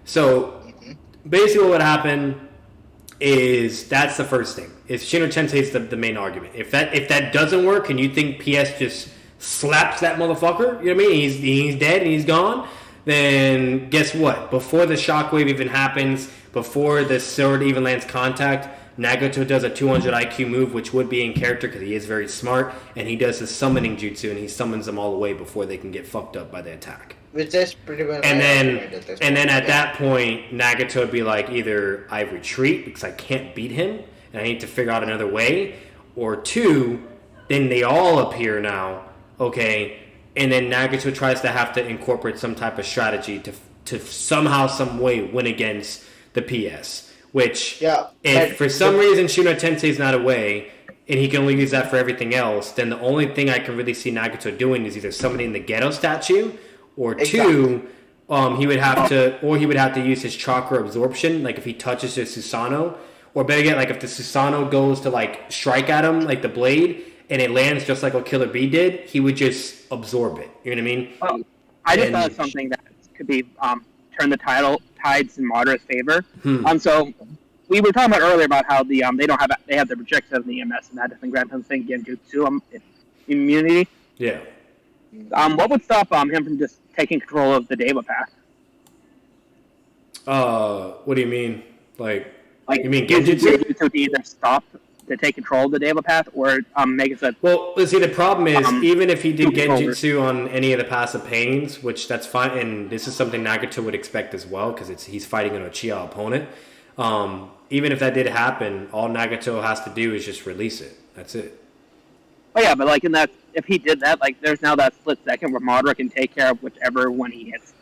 So basically what would happen is that's the first thing. Is Shino Tensei is the main argument. If that doesn't work and you think PS just slaps that motherfucker, you know what I mean? He's dead and he's gone, then guess what? Before the shockwave even happens, before the sword even lands contact, Nagato does a 200 IQ move, which would be in character because he is very smart, and he does his summoning jutsu, and he summons them all away before they can get fucked up by the attack. Which is pretty well. And then at that point, Nagato would be like, either I retreat because I can't beat him, and I need to figure out another way, or two, then they all appear now, okay, and then Nagato tries to have to incorporate some type of strategy to somehow, some way win against the PS. Which, if for some reason Shino Tensei is not away, and he can only use that for everything else, then the only thing I can really see Nagato doing is either summoning the Ghetto statue, or two, he would have to use his chakra absorption, like if he touches the Susanoo, or better yet, like if the Susanoo goes to like strike at him, like the blade, and it lands just like what Killer B did, he would just absorb it. You know what I mean? Well, I just thought of something that could be turn the tides in Madara's favor. So we were talking about earlier about how they have the projectile of the EMS and that doesn't grant them thing Genjutsu immunity. Yeah. What would stop him from just taking control of the Deva path? What do you mean? Like you mean Genjutsu to either stop to take control of the Deva path or make it so. Well, see, the problem is even if he did Genjutsu on any of the passive pains, which that's fine, and this is something Nagato would expect as well because he's fighting an Uchiha opponent. Even if that did happen, all Nagato has to do is just release it. That's it. Oh yeah, but like in that, if he did that, like there's now that split second where Madara can take care of whichever one he hits.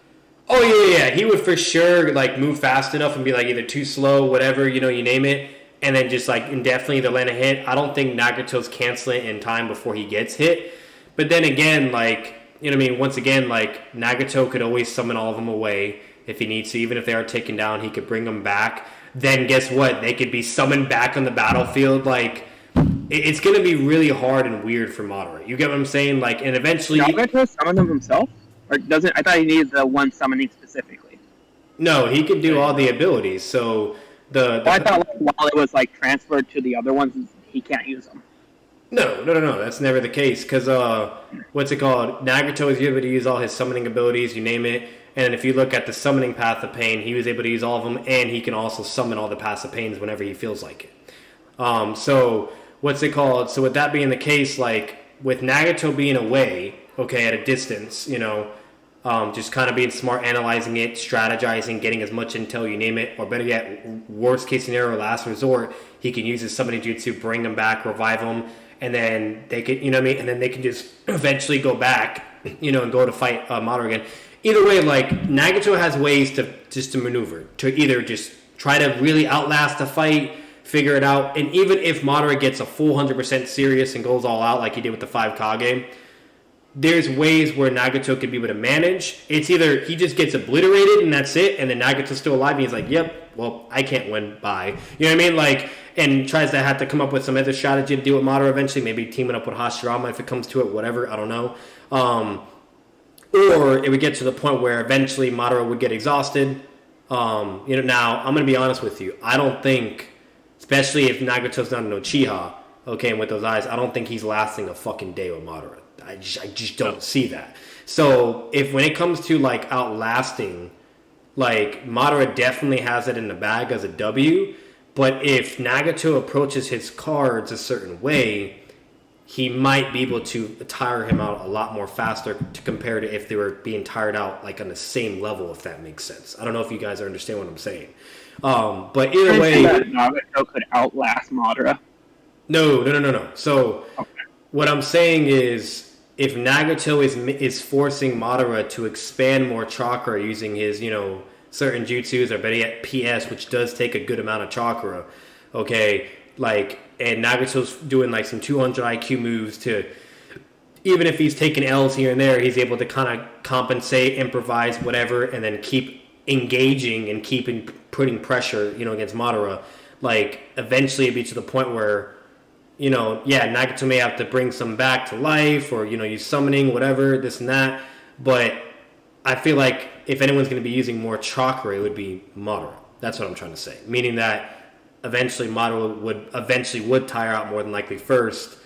Oh yeah, he would for sure like move fast enough and be like either too slow, whatever, you name it, and then just like indefinitely either land a hit. I don't think Nagato's canceling it in time before he gets hit. But then again, like, once again, like Nagato could always summon all of them away if he needs to. Even if they are taken down, he could bring them back. Then guess what? They could be summoned back on the battlefield. Like, it's going to be really hard and weird for Madara. You get what I'm saying? Like, and eventually... Nagato summon them himself? Or doesn't... I thought he needed the one summoning specifically. No, he can do all the abilities. So, I thought while it was, like, transferred to the other ones, he can't use them. No. That's never the case. Because, what's it called? Nagato is able to use all his summoning abilities, you name it. And if you look at the summoning path of pain, he was able to use all of them, and he can also summon all the passive pains whenever he feels like it. So, what's it called? So, with that being the case, like, with Nagato being away, okay, at a distance, just kind of being smart, analyzing it, strategizing, getting as much intel, you name it, or better yet, worst case scenario, last resort, he can use his summoning jutsu, bring them back, revive them, and then they could, and then they can just eventually go back, and go to fight Madara again. Either way, like, Nagato has ways to maneuver, to either just try to really outlast the fight, figure it out, and even if Madara gets a full 100% serious and goes all out like he did with the 5 Kage, there's ways where Nagato could be able to manage. It's either he just gets obliterated and that's it, and then Nagato's still alive and he's like, yep, well, I can't win, bye. You know what I mean? Like, and tries to have to come up with some other strategy to deal with Madara eventually, maybe teaming up with Hashirama if it comes to it, whatever, I don't know. Or it would get to the point where eventually Madara would get exhausted. Now, I'm going to be honest with you. I don't think, especially if Nagato's not an Uchiha, okay, and with those eyes, I don't think he's lasting a fucking day with Madara. I just don't see that. So, when it comes to, like, outlasting, like, Madara definitely has it in the bag as a W, but if Nagato approaches his cards a certain way, he might be able to tire him out a lot more faster to compare to if they were being tired out like on the same level, if that makes sense. I don't know if you guys understand what I'm saying. But either way, Nagato could outlast Madara. No. So what I'm saying is, if Nagato is forcing Madara to expand more chakra using his, certain jutsus, or better yet PS, which does take a good amount of chakra, okay, like, and Nagato's doing like some 200 IQ moves to, even if he's taking L's here and there, he's able to kind of compensate, improvise, whatever, and then keep engaging and putting pressure, against Madara. Like, eventually it'd be to the point where, Nagato may have to bring some back to life, or, use summoning, whatever, this and that. But I feel like if anyone's going to be using more chakra, it would be Madara. That's what I'm trying to say. Meaning that eventually Madara would tire out more than likely first.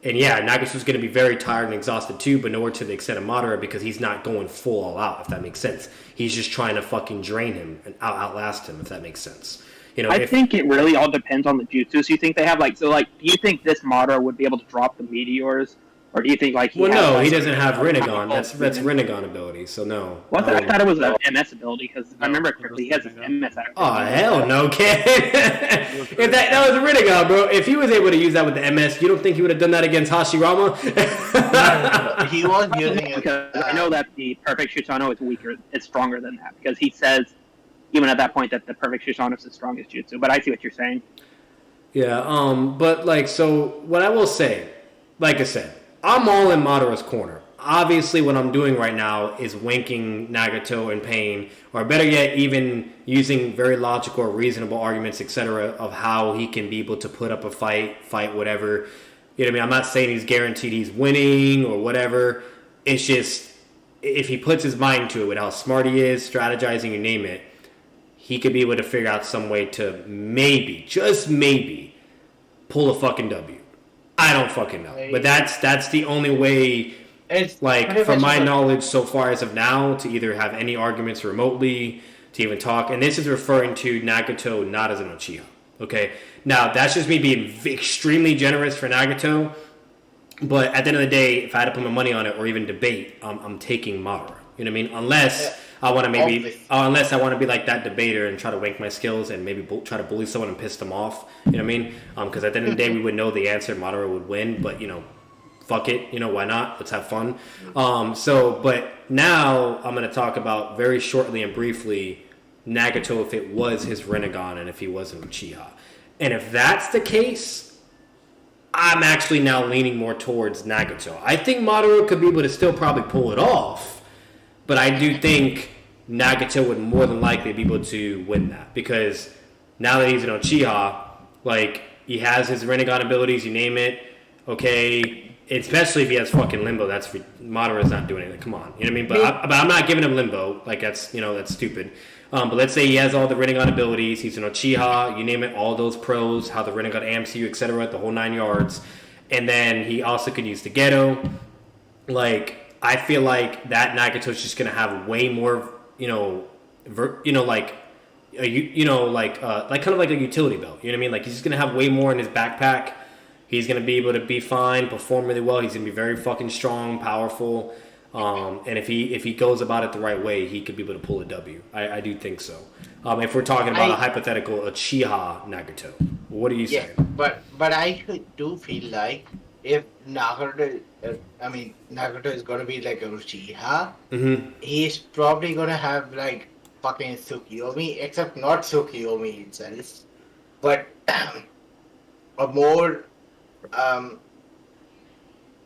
And yeah, Nagato's going to be very tired and exhausted too, but nowhere to the extent of Madara because he's not going full all out, if that makes sense. He's just trying to fucking drain him and outlast him, if that makes sense. I think it really all depends on the jutsu. So you think they have do you think this Madara would be able to drop the meteors? Or do you think he he doesn't have Rinnegan. That's Rinnegan ability, so no. Well, I thought it was an MS ability, because I remember correctly, he has his MS ability. Oh, hell no, kid. If that was a Rinnegan, bro. If he was able to use that with the MS, you don't think he would have done that against Hashirama? No. He was using it. Because I know that the Perfect Shusano is weaker, it's stronger than that, because he says, even at that point, that the Perfect Shusano is the strongest jutsu, but I see what you're saying. Yeah, but, so, what I will say, like I said, I'm all in Madara's corner. Obviously, what I'm doing right now is winking Nagato and Pain, or better yet, even using very logical or reasonable arguments, etc., of how he can be able to put up a fight whatever. You know what I mean? I'm not saying he's guaranteed he's winning or whatever. It's just, if he puts his mind to it with how smart he is, strategizing, you name it, he could be able to figure out some way to maybe, just maybe, pull a fucking W. I don't fucking know. But that's the only way, from my knowledge so far as of now, to either have any arguments remotely, to even talk. And this is referring to Nagato not as an Uchiha. Okay? Now, that's just me being extremely generous for Nagato. But at the end of the day, if I had to put my money on it or even debate, I'm taking Madara. You know what I mean? Unless I want to be like that debater and try to wank my skills and maybe try to bully someone and piss them off. You know what I mean? Because at the end of the day, we would know the answer. Madara would win, but fuck it. Why not? Let's have fun. But now I'm going to talk about very shortly and briefly Nagato if it was his Rinnegan and if he wasn't Uchiha. And if that's the case, I'm actually now leaning more towards Nagato. I think Madara could be able to still probably pull it off. But I do think Nagato would more than likely be able to win that. Because now that he's an Uchiha, he has his Rinnegan abilities, you name it, okay, especially if he has fucking Limbo, Madara's not doing anything, come on, you know what I mean? But I'm not giving him Limbo, that's stupid. But let's say he has all the Rinnegan abilities, he's an Uchiha, you name it, all those pros, how the Rinnegan amps you, etc., the whole 9 yards. And then he also could use the Ghetto, I feel like that Nagato's just gonna have way more, kind of like a utility belt. You know what I mean? He's just gonna have way more in his backpack. He's gonna be able to be fine, perform really well. He's gonna be very fucking strong, powerful. And if he goes about it the right way, he could be able to pull a W. I do think so. If we're talking about a hypothetical Uchiha Nagato, what are you saying? But I do feel like if Nagato is going to be like a Uchiha, he's probably going to have fucking Tsukiyomi, except not Tsukiyomi itself, but a more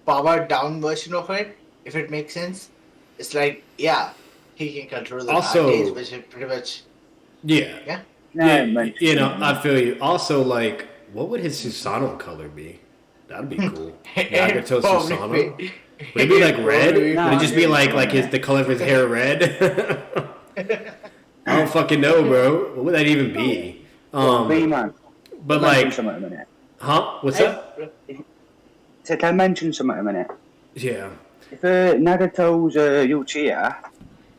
powered down version of it, if it makes sense. It's he can control the bodies, which is pretty much... Yeah. I feel you. Also, what would his Susanoo color be? That'd be cool. Nagato's Susanoo. Would it be red? Would it just be the color of his hair red? I don't fucking know, bro. What would that even be? Man. But huh? What's that? Can I mention something a minute? Yeah. If Nagato's Uchiha,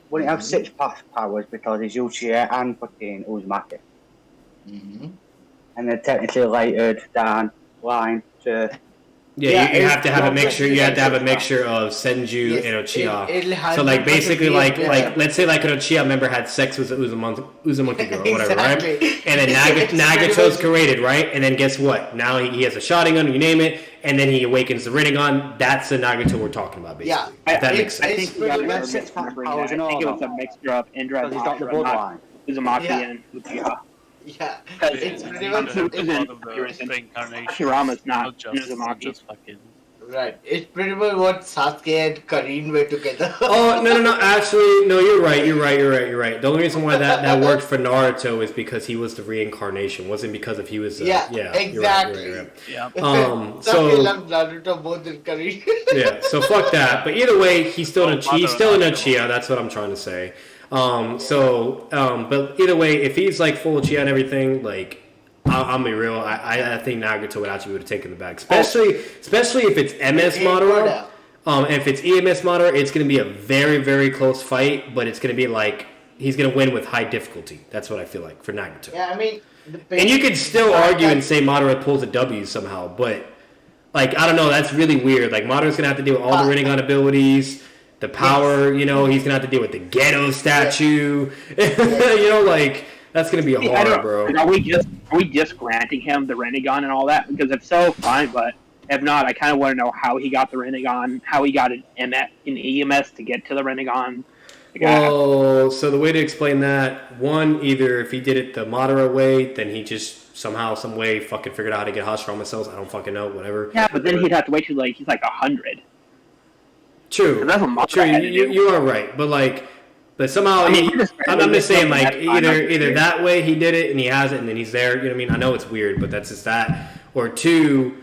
wouldn't have 6 powers because he's Uchiha and fucking Uzumaki. And they're technically related down line to... Yeah, you have to have a mixture. You have to have a mixture of Senju and Uchiha. So basically, let's say an Uchiha member had sex with Uzumaki girl or whatever, right? And then Nagato's created, right? And then guess what? Now he has a Sharingan, you name it, and then he awakens the Rinnegan. That's the Nagato we're talking about, basically. Yeah, that makes sense. I think it was a mixture of Indra and Uzumaki and Uchiha. Yeah, it's pretty much Shirama's not Uzumaki. Right, it's pretty much what Sasuke and Karin were together. Oh, no, actually, no, you're right. The only reason why that worked for Naruto is because he was the reincarnation, wasn't because if he was... exactly. You're right. Yeah. So loved Naruto more than Karin. Yeah, so fuck that. But either way, he's still an Uchiha, that's what I'm trying to say. But either way, if he's like full Uchiha and everything, like I'll be real, I think Nagato would actually would have taken the bag, especially if it's MS Madara. And if it's EMS Madara, it's going to be a very, very close fight, but it's going to be like he's going to win with high difficulty. That's what I feel like for Nagato. Yeah, I mean, and you could still argue and say Madara pulls a W somehow, but like I don't know, that's really weird. Like Madara's going to have to deal with all the Rinnegan abilities, the power. You know, he's going to have to deal with the Ghetto statue. You know, like that's going to be a hard, bro. Are we just granting him the Rinnegan and all that? Because if so, fine, but. If not, I kind of want to know how he got the Rinnegan, how he got an EMS to get to the Rinnegan. Well, so the way to explain that, one, either if he did it the Madara way, then he just somehow, some way, fucking figured out how to get Hashirama cells. I don't fucking know, whatever. Yeah, but then he'd have to wait till like he's like 100. True. True. You are right, but somehow I'm just saying like either that way he did it and he has it and then he's there. You know what I mean? I know it's weird, but that's just that. Or two,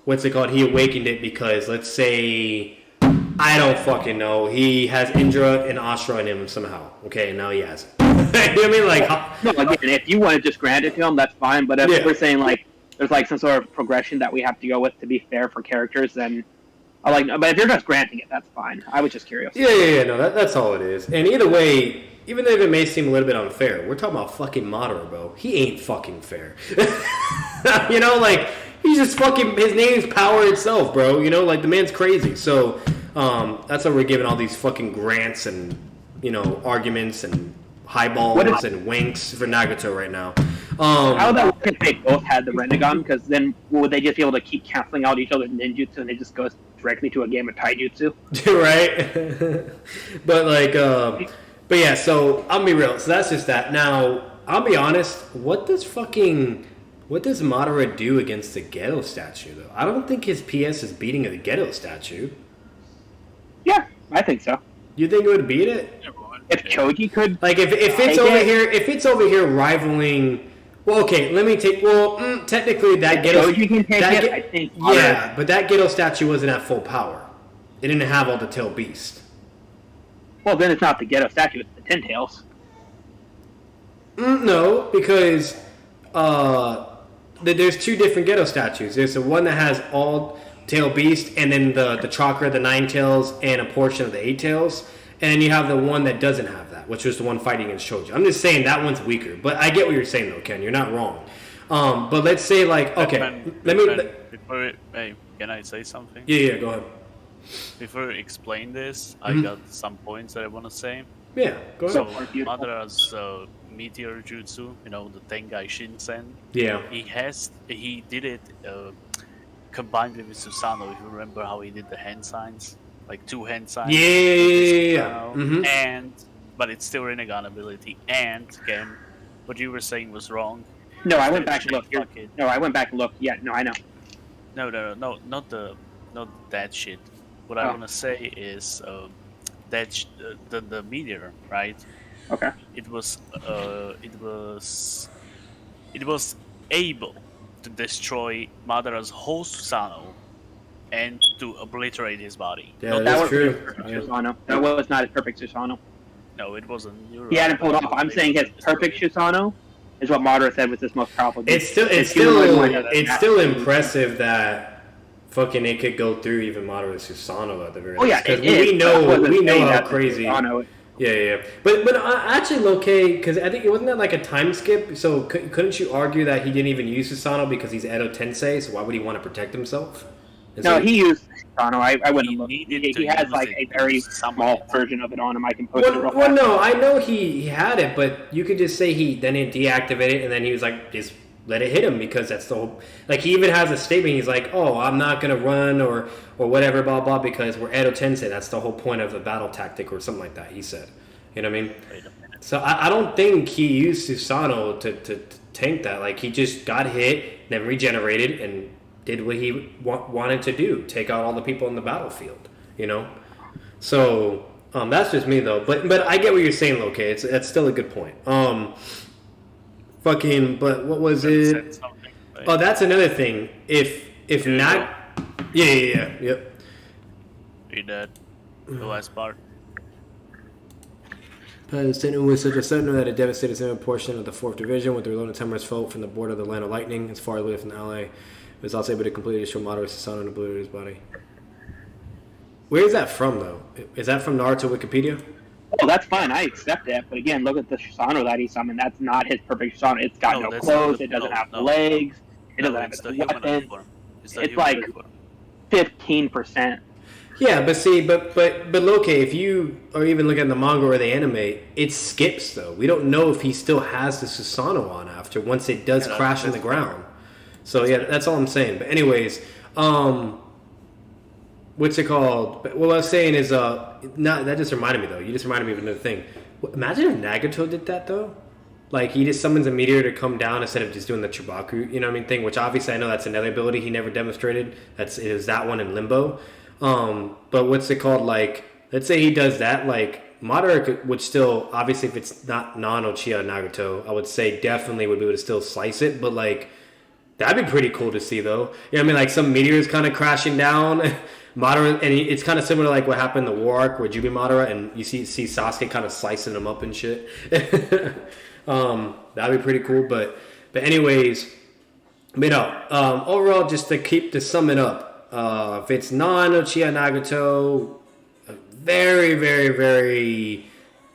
what's it called? He awakened it because, let's say, I don't fucking know. He has Indra and Ashura in him somehow. Okay, and now he has it. You know what I mean? Like, no, again, if you want to just grant it to him, that's fine. But if we're saying like there's like some sort of progression that we have to go with to be fair for characters, then I like. But if you're just granting it, that's fine. I was just curious. Yeah. No, that's all it is. And either way. Even though it may seem a little bit unfair, we're talking about fucking Madara, bro. He ain't fucking fair. You know, like, he's just fucking, his name's power itself, bro. You know, like, the man's crazy. So, that's why we're giving all these fucking grants and, you know, arguments and highballs and winks for Nagato right now. How would that work if they both had the Rinnegan? Because then would they just be able to keep canceling out each other's ninjutsu and it just goes directly to a game of taijutsu? Right? But, like, but yeah, so I'll be real. So that's just that. Now, I'll be honest. What does Madara do against the Ghetto statue, though? I don't think his PS is beating the Ghetto statue. Yeah, I think so. You think it would beat it? If Choji could, like, if it's over here rivaling. Well, okay, let me take. Well, technically that Ghetto. Choji can take it. I think. Yeah, but that Ghetto statue wasn't at full power. It didn't have all the tail beast. Well, then it's not the Ghetto statue, it's the Ten Tails. No, because there's two different Ghetto statues. There's the one that has all tail beast, and then the chakra, the 9 tails, and a portion of the 8 tails. And then you have the one that doesn't have that, which was the one fighting against Choji. I'm just saying that one's weaker. But I get what you're saying, though, Ken. You're not wrong. But let's say, like, okay. Can I say something? Yeah, go ahead. Before I explain this, I got some points that I want to say. Yeah, go ahead. So, Madara's meteor jutsu, you know, the Tengai Shinsen. Yeah. He did it combined with Susanoo. If you remember how he did the hand signs, like 2 hand signs. Yeah. But it's still Rinnegan ability. And again, what you were saying was wrong. No, I went back and looked. No, I went back and looked. Yeah, no, I know. No, not that shit. What I want to say is that the meteor, right? Okay. It was able to destroy Madara's whole Susanoo and to obliterate his body. Yeah, that's true. That was not his perfect Susanoo. No, it wasn't. He hadn't pulled off. I'm saying his perfect Susanoo is what Madara said was his most powerful. It's still impressive that fucking it could go through even Madara Susanoo at the very least. Because we know how crazy. Yeah. But actually, Loki, because I think it wasn't that like a time skip. So couldn't you argue that he didn't even use Susanoo because he's Edo Tensei? So why would he want to protect himself? He used Susanoo. I wouldn't look. He has like a very small version of it on him. I can post it real fast. No, I know he had it, but you could just say he deactivated it, and then he was like, just let it hit him, because that's the whole. Like, he even has a statement. He's like, oh, I'm not gonna run or whatever, blah blah, because we're Edo Tensei. That's the whole point of the battle tactic or something like that. He said, you know what I mean? So I don't think he used Susanoo to tank that. Like, he just got hit, then regenerated, and did what he wanted to do, take out all the people in the battlefield, you know? So, that's just me, though. But I get what you're saying, Loki. That's still a good point. But what was it? Oh, that's another thing. If not... Yep. Read that. The last part. The Sentinel was such a Sentinel that it devastated a portion of the 4th Division with the reloaded Temperance foe from the border of the Land of Lightning as far away from the ally. It was also able to completely destroy Madara Susanoo and obliterate his body. Where is that from, though? Is that from Naruto Wikipedia? Oh, that's fine. I accept it. But again, look at the Susanoo that he summoned. That's not his perfect Susanoo. It's got no clothes. It doesn't have legs. It doesn't have a weapon. It's like 15%. Yeah, but see, but Loki, if you are even looking at the manga or the anime, it skips though. We don't know if he still has the Susanoo on after once it does crash in the ground. So yeah, that's all I'm saying. But anyways, what's it called? What I was saying is, that just reminded me though. You just reminded me of another thing. Imagine if Nagato did that though. Like he just summons a meteor to come down instead of just doing the Chibaku, you know what I mean, thing. Which obviously I know that's another ability he never demonstrated. It was that one in Limbo. But what's it called? Like, let's say he does that. Like Madara would still, obviously, if it's not non-Uchiha Nagato, I would say definitely would be able to still slice it. But like, that'd be pretty cool to see, though. You know what I mean? Like some meteors kind of crashing down. Madara, and it's kind of similar to like what happened in the War Arc with Jubi Madara, and you see Sasuke kind of slicing him up and shit. That'd be pretty cool. But anyways, overall, just to sum it up. If it's non-Uchiha Nagato, a very, very, very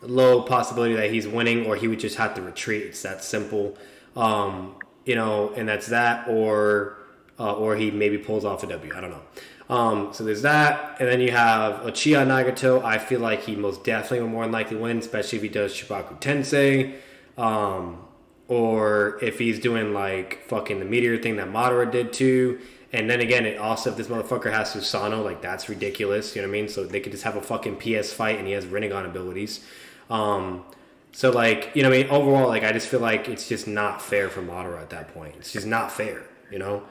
low possibility that he's winning, or he would just have to retreat. It's that simple. And that's that, or he maybe pulls off a W. I don't know. So there's that, and then you have Uchiha Nagato. I feel like he most definitely will more than likely win, especially if he does Shibaku Tensei, or if he's doing like fucking the meteor thing that Madara did too. And then again, it also, if this motherfucker has Susanoo, like that's ridiculous, you know what I mean? So they could just have a fucking PS fight and he has Rinnegan abilities. So like, you know what I mean? Overall, like I just feel like it's just not fair for Madara at that point. It's just not fair, you know?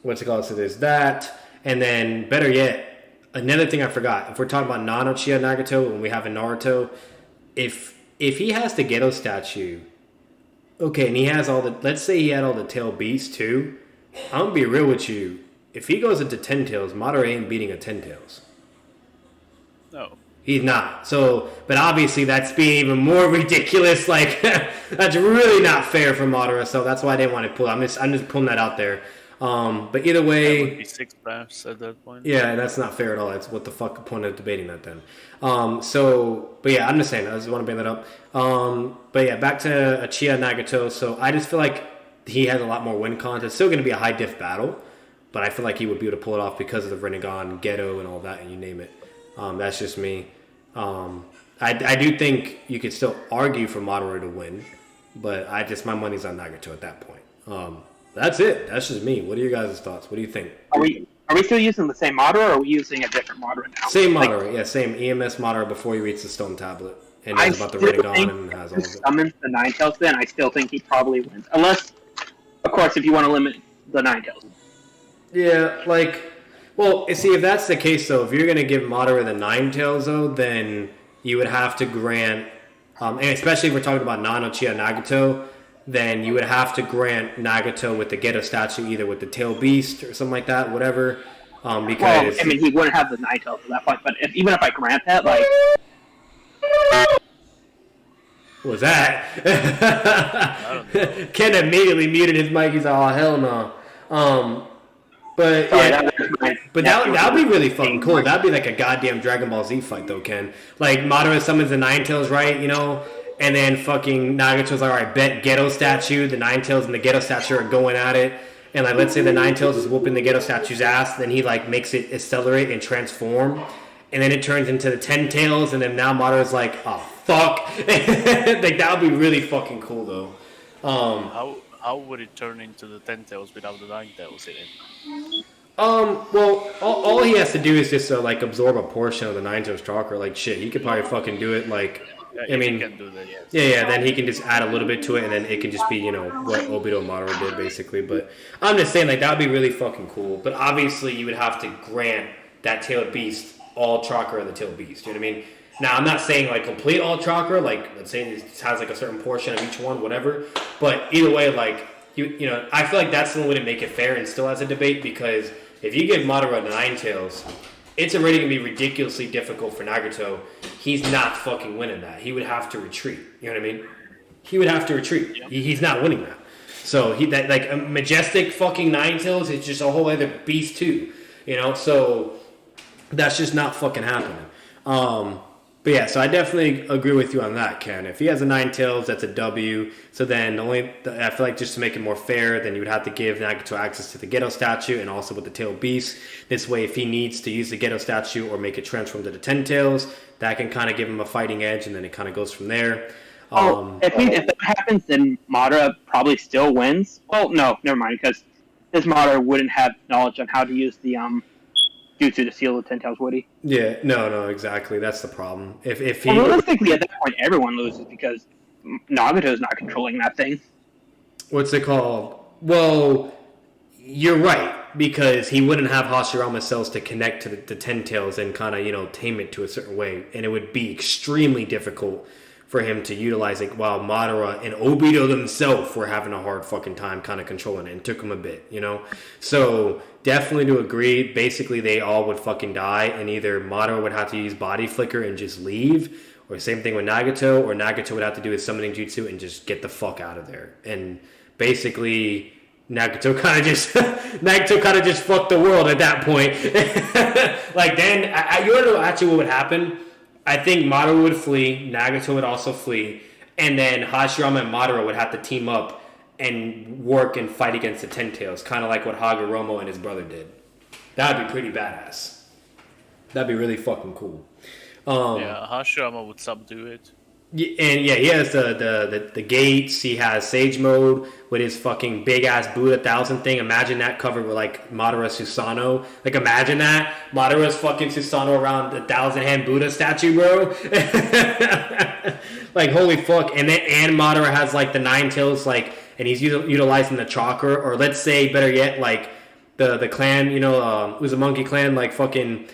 What's it called? So there's that. And then, better yet, another thing I forgot. If we're talking about non-Uchiha Nagato when we have in Naruto, if he has the Geto statue, okay, and he has let's say he had all the tail beasts too, I'm gonna be real with you. If he goes into 10 tails, Madara ain't beating a 10 tails. No. He's not. So, but obviously that's being even more ridiculous. Like, that's really not fair for Madara. So that's why I didn't want to pull. I'm just pulling that out there. But either way, that would be 6 breaths at that point. Yeah, that's not fair at all. That's what the fuck the point of debating that then. But yeah, I'm just saying. I just want to bring that up. But yeah, back to Uchiha Nagato. So I just feel like he has a lot more win cons. It's still going to be a high diff battle, but I feel like he would be able to pull it off because of the Rinnegan, Geto, and all that, and you name it. That's just me. I do think you could still argue for Madara to win, but my money's on Nagato at that point. That's it. That's just me. What are your guys' thoughts? What do you think? Are we still using the same Madara, or are we using a different Madara now? Same Madara, yeah, same EMS Madara before you reach the Stone Tablet. And knows about the Rinnegan and has all of it. Summons the Ninetales, then I still think he probably wins. Unless, of course, if you want to limit the Ninetales. Yeah, well, see, if that's the case, though, if you're going to give Madara the Ninetales, though, then you would have to grant, and especially if we're talking about non-Uchiha Nagato, then you would have to grant Nagato with the Geto statue, either with the Tail Beast or something like that, whatever. Because well, I mean, he wouldn't have the Ninetales at that point, but even if I grant that, like... What was that? Ken immediately muted his mic. He's like, oh, hell no. But sorry, yeah, that would be really fucking cool. That'd be like a goddamn Dragon Ball Z fight, though, Ken. Like, Madara summons the Ninetales, right, you know? And then fucking Nagato's like, alright, bet Geto statue, the Ninetales and the Geto statue are going at it. And like, let's say the Ninetales is whooping the Geto statue's ass, then he like makes it accelerate and transform. And then it turns into the 10 tails, and then now Madara's like, oh, fuck. Like, that would be really fucking cool, though. How would it turn into the 10 tails without the 9 tails in it? Well, all he has to do is just, absorb a portion of the Ninetales chakra. Like, shit, he could probably fucking do it, like... Yeah, I mean, he can do that, yes. Yeah, then he can just add a little bit to it, and then it can just be, what Obito Madara did, basically. But I'm just saying, that would be really fucking cool. But obviously, you would have to grant that Tailed Beast all chakra of the Tailed Beast. You know what I mean? Now, I'm not saying, complete all chakra. Let's say it has, a certain portion of each one, whatever. But either way, I feel like that's the only way to make it fair and still has a debate, because if you give Madara Ninetales, it's already going to be ridiculously difficult for Nagato. He's not fucking winning that. He would have to retreat. You know what I mean? He would have to retreat. Yep. He's not winning that. So that like a majestic fucking Ninetales is just a whole other beast too. You know, so that's just not fucking happening. But yeah, so I definitely agree with you on that, Ken. If he has a Ninetales, that's a W. So then I feel like just to make it more fair, then you would have to give Nagato access to the Geto statue and also with the Tail Beast. This way, if he needs to use the Geto statue or make it transform to the 10 Tails, that can kind of give him a fighting edge, and then it kind of goes from there. If that happens, then Madara probably still wins. Well, no, never mind, because this Madara wouldn't have knowledge on how to use the jutsu to seal the 10 Tails, would he? Yeah, no, exactly. That's the problem. If he realistically, at that point, everyone loses because Nagato's not controlling that thing. What's it called? Well, you're right, because he wouldn't have Hashirama cells to connect to the 10 Tails and kind of, tame it to a certain way, and it would be extremely difficult for him to utilize it, while Madara and Obito themselves were having a hard fucking time kind of controlling it, and took him a bit, So, definitely to agree, basically they all would fucking die, and either Madara would have to use Body Flicker and just leave, or same thing with Nagato, or Nagato would have to do his summoning jutsu and just get the fuck out of there. And basically, Nagato kind of just fucked the world at that point. Like, then, you want to know actually what would happen? I think Madara would flee, Nagato would also flee, and then Hashirama and Madara would have to team up and work and fight against the 10 Tails, kind of like what Hagoromo and his brother did. That would be pretty badass. That'd be really fucking cool. Hashirama would subdue it. And yeah, he has the gates. He has Sage Mode with his fucking big ass Buddha 1000 thing. Imagine that covered with like Madara Susanoo. Like imagine that Madara's fucking Susanoo around the 1,000-hand Buddha statue, bro. Like holy fuck! And Madara has like the 9 Tails, like, and he's utilizing the chakra, or let's say better yet, like the clan, it was a monkey clan, like fucking.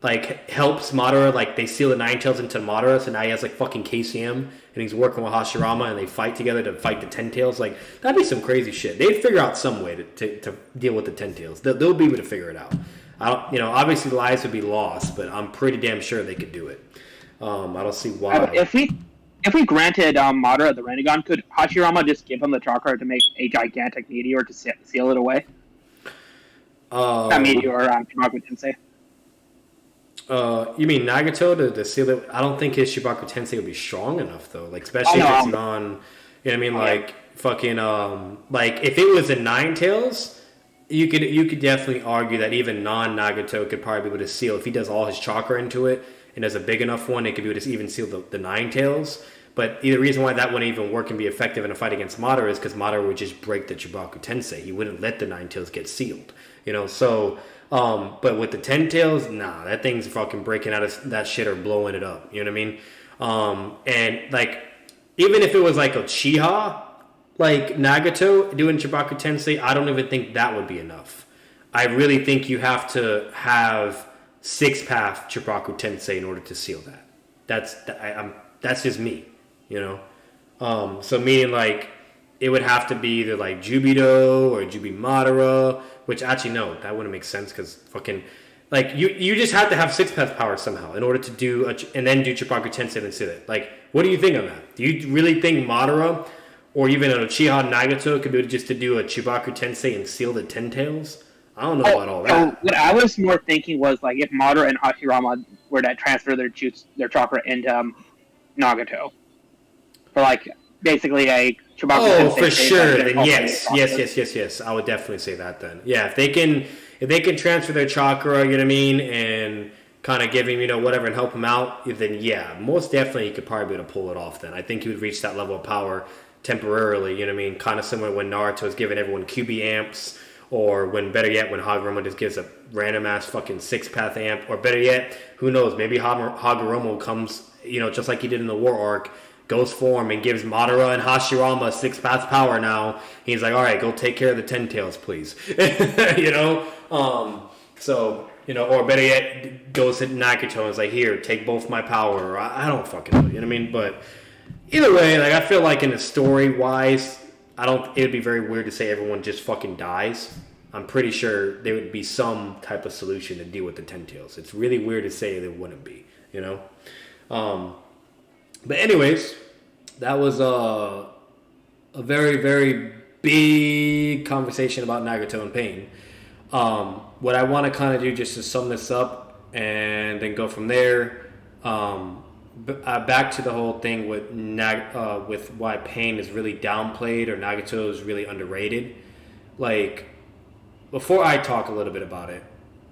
Like, helps Madara, like, they seal the 9 Tails into Madara, so now he has, like, fucking KCM, and he's working with Hashirama, and they fight together to fight the 10 Tails. Like, that'd be some crazy shit. They'd figure out some way to deal with the 10 Tails. They'll be able to figure it out. Obviously the lives would be lost, but I'm pretty damn sure they could do it. I don't see why. If we granted Madara the Rinnegan, could Hashirama just give him the chakra to make a gigantic meteor to seal it away? Not meteor, Shibaku Tensei. You mean Nagato to seal it? I don't think his Shibaku Tensei would be strong enough though. Like especially if it's non, you know what I mean? Like fucking like if it was a 9 Tails, you could definitely argue that even non Nagato could probably be able to seal if he does all his chakra into it and does a big enough one. It could be able to even seal the 9 Tails. But the reason why that wouldn't even work and be effective in a fight against Madara is because Madara would just break the Shibaku Tensei. He wouldn't let the 9 Tails get sealed. So. But with the 10 Tails, nah, that thing's fucking breaking out of that shit or blowing it up. You know what I mean? And like, even if it was like a Uchiha, like Nagato doing Shibaku Tensei, I don't even think that would be enough. I really think you have to have 6-path Shibaku Tensei in order to seal that. That's just me, So meaning like, it would have to be either like Jubito or Jubi Madara, which actually no, that wouldn't make sense because fucking like you just have to have 6-path power somehow in order to do and then do Shibaku Tensei and seal it. Like, what do you think on that? Do you really think Madara or even an Uchiha Nagato could be able just to do a Shibaku Tensei and seal the 10 Tails? I don't know about all that. What I was more thinking was like if Madara and Hashirama were to transfer their chakra into Nagato for like basically a Shibaku for sure. Then yes. I would definitely say that then. Yeah, if they can transfer their chakra, you know what I mean, and kind of give him, whatever, and help him out, then yeah, most definitely he could probably be able to pull it off then. I think he would reach that level of power temporarily, you know what I mean? Kind of similar when Naruto is giving everyone QB amps, or when, better yet, when Hagoromo just gives a random ass fucking 6-path amp, or better yet, who knows, maybe Hagoromo comes, just like he did in the War Arc, goes form and gives Madara and Hashirama 6-path power now. He's like, all right, go take care of the 10 Tails, please. Or better yet, goes to Nagato and is like, here, take both my power. Or I don't fucking know, you know what I mean? But either way, like, I feel like in the story-wise, it'd be very weird to say everyone just fucking dies. I'm pretty sure there would be some type of solution to deal with the 10 tails. It's really weird to say there wouldn't be, you know? But anyways, that was a very, very big conversation about Nagato and Pain. What I want to kind of do just to sum this up and then go from there, back to the whole thing with with why Pain is really downplayed or Nagato is really underrated. Like, before I talk a little bit about it,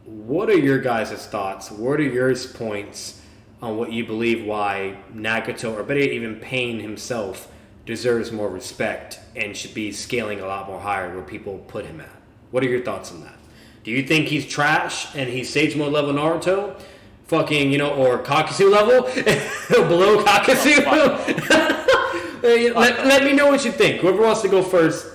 what are your guys' thoughts? What are your points on what you believe why Nagato, or better even Pain himself, deserves more respect and should be scaling a lot more higher where people put him at? What are your thoughts on that? Do you think he's trash and he's Sage Mode level Naruto? Fucking, or Kakasu level? Below Kakasu? Let me know what you think. Whoever wants to go first,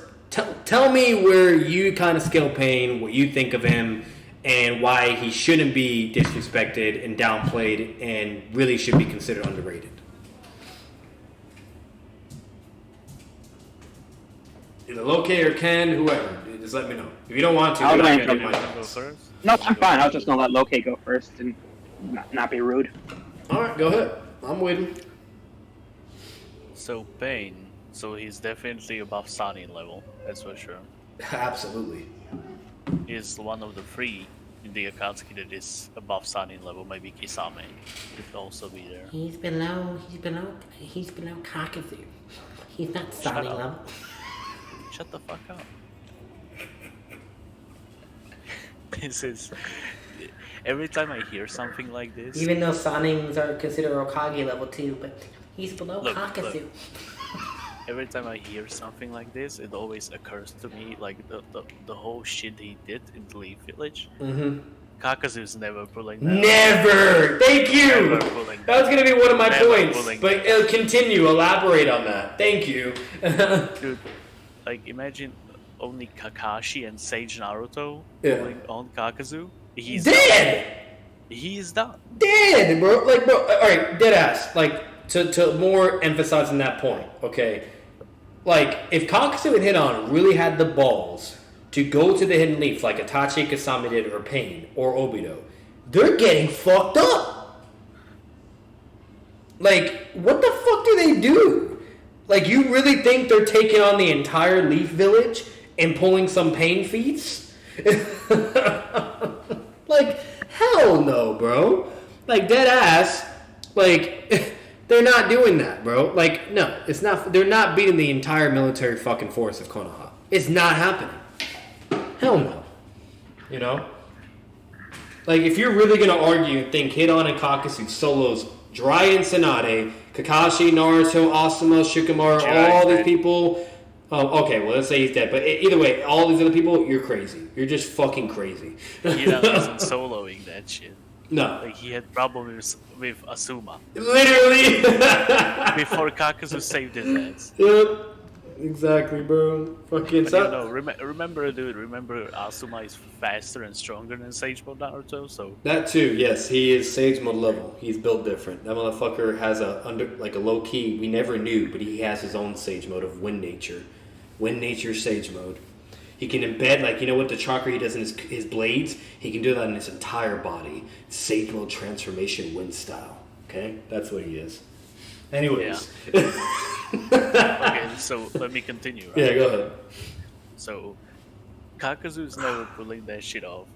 tell me where you kind of scale Pain, what you think of him, and why he shouldn't be disrespected and downplayed and really should be considered underrated. Either Loke or Ken, whoever. Just let me know. If you don't want to, I'll I'm not go going to do my thoughts. first. No, I'm fine. I was just gonna let Loki go first and not be rude. All right, go ahead. I'm waiting. So Pain, so he's definitely above Sunny level, that's for sure. Absolutely. He's one of the three in the Akatsuki that is above Sunny level. Maybe Kisame could also be there. He's below Kakazu. He's not starting up. level. Shut the fuck up. This is... Every time I hear something like this... Even though Sanings are considered Okage level too, but he's below Kakazu. Look. Every time I hear something like this, it always occurs to me, like, the whole shit he did in the Leaf Village. Mm-hmm. Kakazu's never pulling that. Never! Thank you! Never pulling That was going to be one of my Never points. pulling But that. continue, elaborate on that. Thank you. Dude, like, imagine only Kakashi and Sage Naruto Yeah. pulling on Kakazu. He's Dead! done. He's done. Dead, bro. Like, bro, alright, dead ass. Like, to more emphasizing that point, okay? Like, if Kakasu and Hidan really had the balls to go to the Hidden Leaf like Itachi, Kasame did, or Pain, or Obito, they're getting fucked up. Like, what the fuck do they do? Like, you really think they're taking on the entire Leaf Village and pulling some Pain feats? Like, hell no, bro. Like, dead ass. Like, they're not doing that, bro. Like, no, it's not. They're not beating the entire military fucking force of Konoha. It's not happening. Hell no. You know? Like, if you're really gonna argue and think Hidan and Kakasu solos Jiraiya and Tsunade, Kakashi, Naruto, Asuma, Shikamaru, all these people. Okay, well, let's say he's dead. But either way, all these other people, you're crazy. You're just fucking crazy. Hidan isn't soloing that shit. No. Like, he had problems with Asuma. Literally. Before Kakazu saved his ass. Yep. Exactly, bro. Fucking But remember, dude, Asuma is faster and stronger than Sage Mode Naruto, so... That too, yes. He is Sage Mode level. He's built different. That motherfucker has a low-key, we never knew, but he has his own Sage Mode of Wind Nature. Wind Nature Sage Mode. He can embed, like, you know what the chakra he does in his blades? He can do that in his entire body. Sage Mode Transformation Wind Style. Okay? That's what he is. Anyways. Yeah. Okay, so let me continue, right? Yeah, go ahead. So, Kakazu's never pulling that shit off.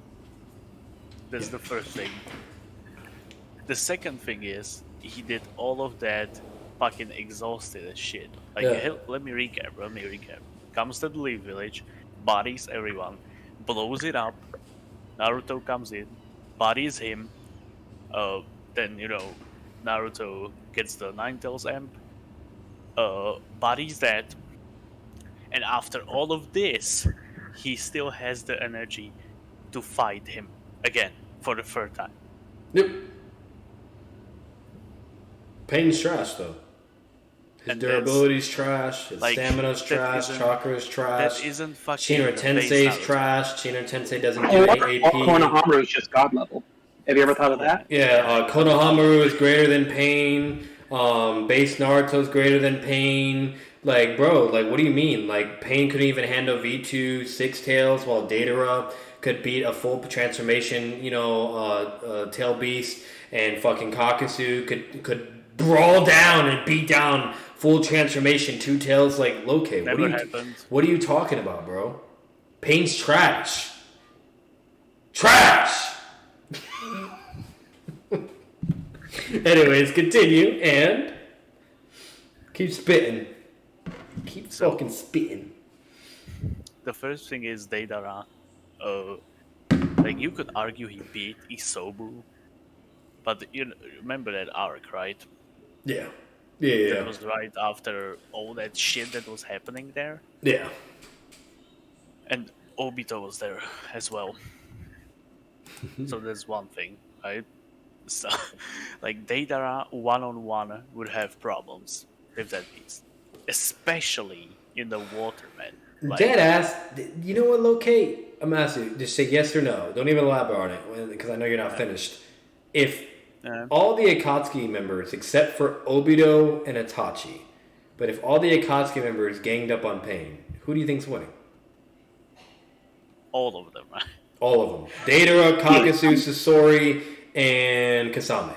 That's the first thing. The second thing is, he did all of that fucking exhausted as shit. Like, let me recap. Comes to the Leaf Village, bodies everyone, blows it up, Naruto comes in, bodies him, then, Naruto gets the Ninetales amp, bodies that, and after all of this, he still has the energy to fight him again for the third time. Yep. Pain's trash, though. His durability's trash, his stamina's trash, chakra's trash. That isn't fucking... Chino Tensei's trash. Chino Tensei doesn't do any AP. Konohamaru is just god level. Have you ever thought of that? Yeah, Konohamaru is greater than Pain. Base Naruto's greater than Pain. Like, bro, like, what do you mean? Like, Pain couldn't even handle V2 Six Tails, while Datara could beat a full transformation, Tail Beast, and fucking Kakasu could brawl down and beat down full transformation Two Tails like Loke. What are you talking about, bro? Pain's trash. Trash! Anyways, continue and keep spitting. Keep fucking spitting. The first thing is Deidara. Like, you could argue he beat Isobu, but you remember that arc, right? Yeah. That was right after all that shit that was happening there. Yeah. And Obito was there as well. So there's one thing, right? So, like, Deidara one-on-one would have problems with that beast. Especially in the Waterman. Like, Deadass, you know what, Locate? I'm asking you, just say yes or no. Don't even elaborate on it, because I know you're not finished. If all the Akatsuki members, except for Obito and Itachi, but if all the Akatsuki members ganged up on Pain, who do you think's winning? all of them, right? All of them. Datara, Kakasu, Sasori, and Kasame.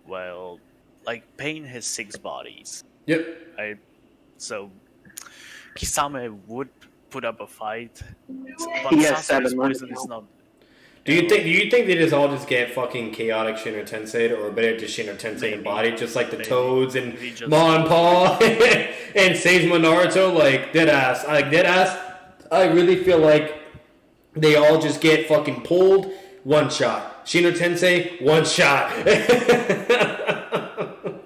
Well, like, Pain has 6 bodies. Yep. Right? So, Kisame would put up a fight. But He has Sasori's 7 poison left is now. not... Do you think they just all just get fucking chaotic Shinra Tensei, or better just Shinra Tensei embodied, just like the Toads and Ma and Pa and Seisma Naruto, like deadass. I really feel like they all just get fucking pulled, one shot. Shinra Tensei, one shot.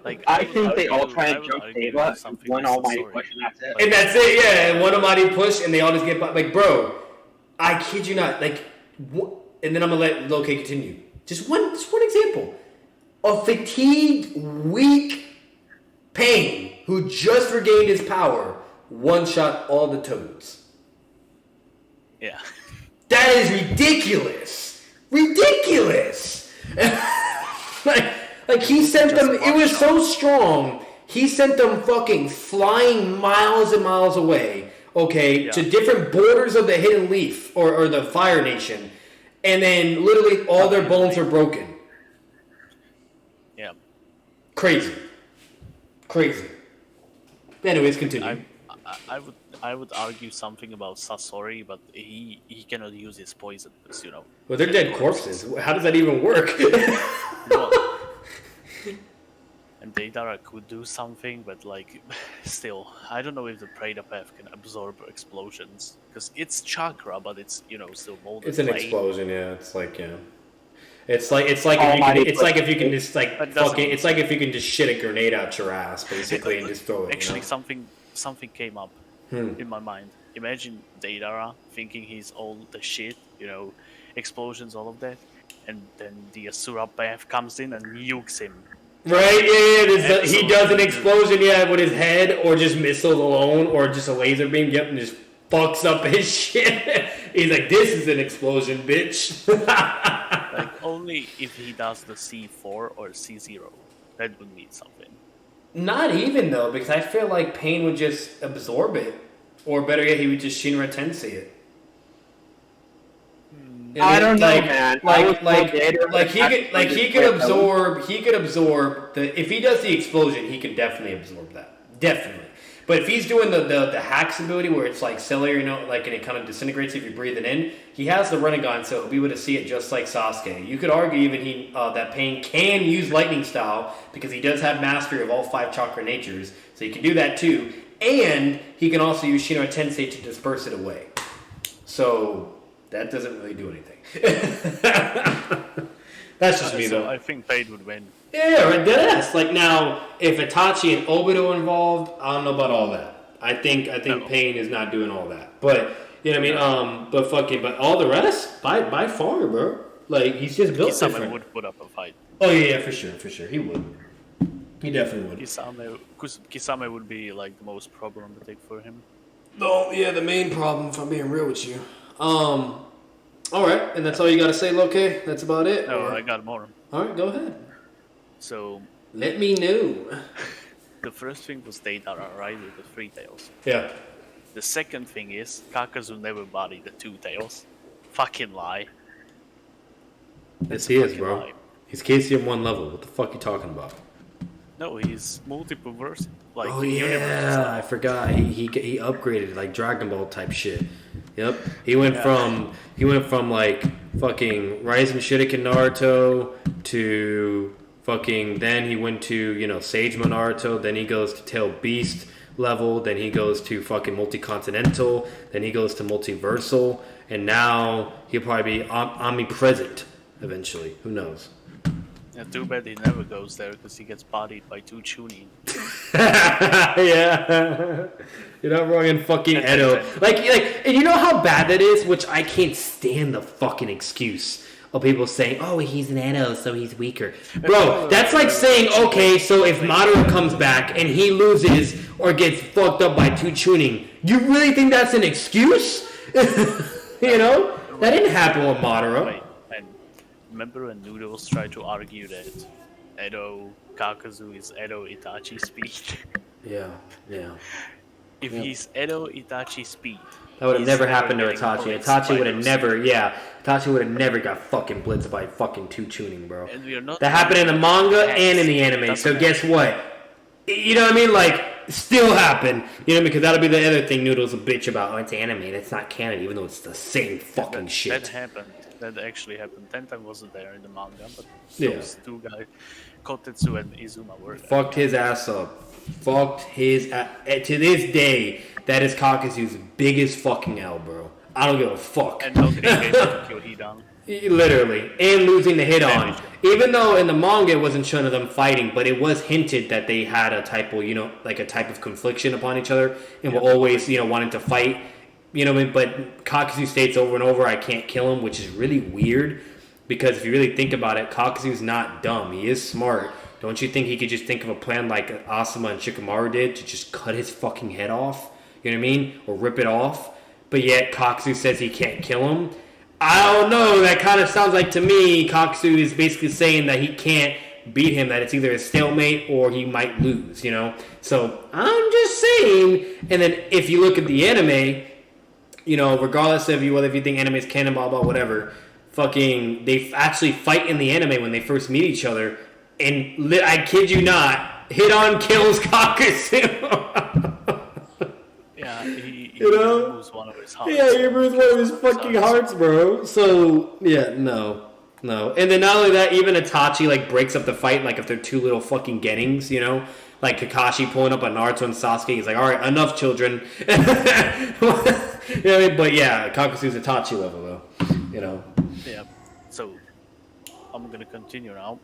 Like, I think they all try to jump Deva, one almighty push, and that's it. And that's it, yeah. And one almighty push, and they all just get like, bro. I kid you not, like. And then I'm gonna let Loki continue. Just one example. A fatigued, weak Pain who just regained his power, one shot all the Toads. Yeah. That is ridiculous. Ridiculous. like he sent them. It was so strong. He sent them fucking flying miles and miles away. Okay, to different borders of the Hidden Leaf or the Fire Nation. And then literally all their bones are broken. Yeah. Crazy. Anyways, continue. I would argue something about Sasori, but he cannot use his poison, because, you know. Well, they're dead corpses. How does that even work? Well, and Deidara could do something, but, like, still, I don't know if the Prada Path can absorb explosions, because it's chakra, but it's, you know, still molded. It's an flame. explosion, yeah. It's like, yeah. It's like if you can just like fucking. It's like if you can just shit a grenade out your ass, basically, and just throw it. Actually, you know? something came up in my mind. Imagine Deidara thinking he's all the shit, you know, explosions, all of that, and then the Asura Path comes in and nukes him. Right, yeah. He does an explosion, with his head, or just missiles alone, or just a laser beam, and just fucks up his shit. He's like, this is an explosion, bitch. Like, only if he does the C4 or C0. That would mean something. Not even, though, because I feel like Pain would just absorb it. Or better yet, he would just Shinra Tensei it. I don't know, man. He could absorb the. If he does the explosion, he could definitely absorb that. Definitely. But if he's doing the hacks ability where it's like cellular, and it kind of disintegrates if you breathe it in, he has the Rinnegan, so he'll be able to see it just like Sasuke. You could argue even that Pain can use lightning style because he does have mastery of all 5 chakra natures, so he can do that too. And he can also use Shinra Tensei to disperse it away. So that doesn't really do anything. That's just me, though. I think Pain would win. Yeah, right, deadass. Like, now, if Itachi and Obito are involved, I don't know about all that. I think Pain is not doing all that. But, you know what I mean? But all the rest, by far, bro. Like, he's just built Kisame different. would put up a fight. Oh, yeah, for sure. He would. He definitely would. Kisame would be, like, the most problematic for him. Oh, yeah, the main problem, if I'm being real with you. All right, and that's all you got to say, Loki? That's about it? No, or? I got more. All right, go ahead. So Let me know. the first thing was Deidara, right, with the 3 tails. Yeah. The second thing is Kakazu never bodied the 2 tails. Fucking lie. Yes, he is, bro. Lie. He's KCM1 level. What the fuck you talking about? No, he's multiple verse. Like, Oh universes yeah, now. I forgot. He upgraded like Dragon Ball type shit. Yep. He went from like fucking Rising Shuriken Naruto to fucking, then he went to, you know, Sagema Naruto, then he goes to Tail Beast level, then he goes to fucking Multi-Continental, then he goes to Multiversal, and now he'll probably be omnipresent eventually. Who knows? Yeah, too bad he never goes there because he gets bodied by 2 Chunin. Yeah. You're not wrong in fucking Edo. Like, and you know how bad that is? Which I can't stand the fucking excuse of people saying, oh, he's an Edo, so he's weaker. Bro, that's like saying, okay, so if Madara comes back and he loses or gets fucked up by 2 Chunin, you really think that's an excuse? You know? That didn't happen with Madara. Wait, and remember when Noodles tried to argue that Edo Kakazu is Edo Itachi speed? Yeah. If he's Edo Itachi speed, That would have he's never never happened to getting Itachi. blitzed by Itachi would have those never, Itachi would have never got fucking blitzed by fucking 2 Chunin, bro. And we are not That happened in the manga and in the anime. So guess what? You know what I mean? Like, still happened. You know, because that'll be the other thing Noodles will bitch about. Oh, it's anime. It's not canon, even though it's the same fucking shit. That happened. That actually happened. Tentai wasn't there in the manga, but Yeah. those 2 guys, Kotetsu and Izuma, were there. Fucked his ass up. Fucked his to this day, that is Kakazu's biggest fucking L, bro. I don't give a fuck. And not being able to kill Hidan. Literally. And losing the hit on. Even though in the manga it wasn't shown of them fighting, but it was hinted that they had a type of, you know, like a type of confliction upon each other and were always, you know, wanting to fight. You know what I mean? But Kakazu states over and over, I can't kill him, which is really weird. Because if you really think about it, Kakazu's not dumb. He is smart. Don't you think he could just think of a plan like Asuma and Shikamaru did to just cut his fucking head off? You know what I mean? Or rip it off? But yet Kakazu says he can't kill him. I don't know. That kind of sounds like to me Kakazu is basically saying that he can't beat him, that it's either a stalemate or he might lose, you know? So I'm just saying. And then if you look at the anime, you know, regardless of whether you think anime is canon, blah, blah, whatever, fucking, they actually fight in the anime when they first meet each other. And I kid you not, Hidan kills Kakazu. Yeah, he You know? removes one of his hearts. Yeah, he removes one of his fucking hearts, bro. So, yeah, no. And then not only that, even Itachi, like, breaks up the fight, like, if they're 2 little fucking gettings, you know? Like, Kakashi pulling up on Naruto and Sasuke, he's like, alright, enough, children. You know what I mean? But, yeah, Kakazu's Itachi level, though. You know? Yeah, so I'm gonna continue now.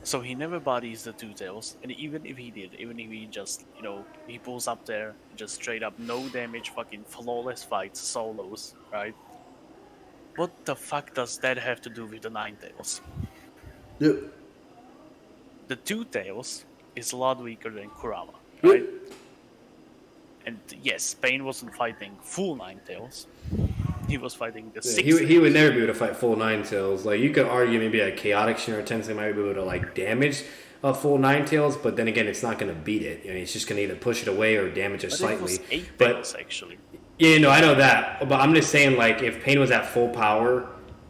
So he never bodies the 2 tails, and even if he did, even if he just, you know, he pulls up there, just straight up, no damage, fucking flawless fights, solos, right? What the fuck does that have to do with the 9 tails? Yep. The 2 tails is a lot weaker than Kurama, right? Yep. And yes, Pain wasn't fighting full 9 tails. He was fighting the 6 He would never be able to fight full 9 tails. Like, you could argue maybe a chaotic Shinra Tensei might be able to, like, damage a full 9 tails, but then again, it's not going to beat it. I mean, it's just going to either push it away or damage it But slightly. it was 8 But tails, actually. yeah, no, I know that. But I'm just saying, like, if Pain was at full power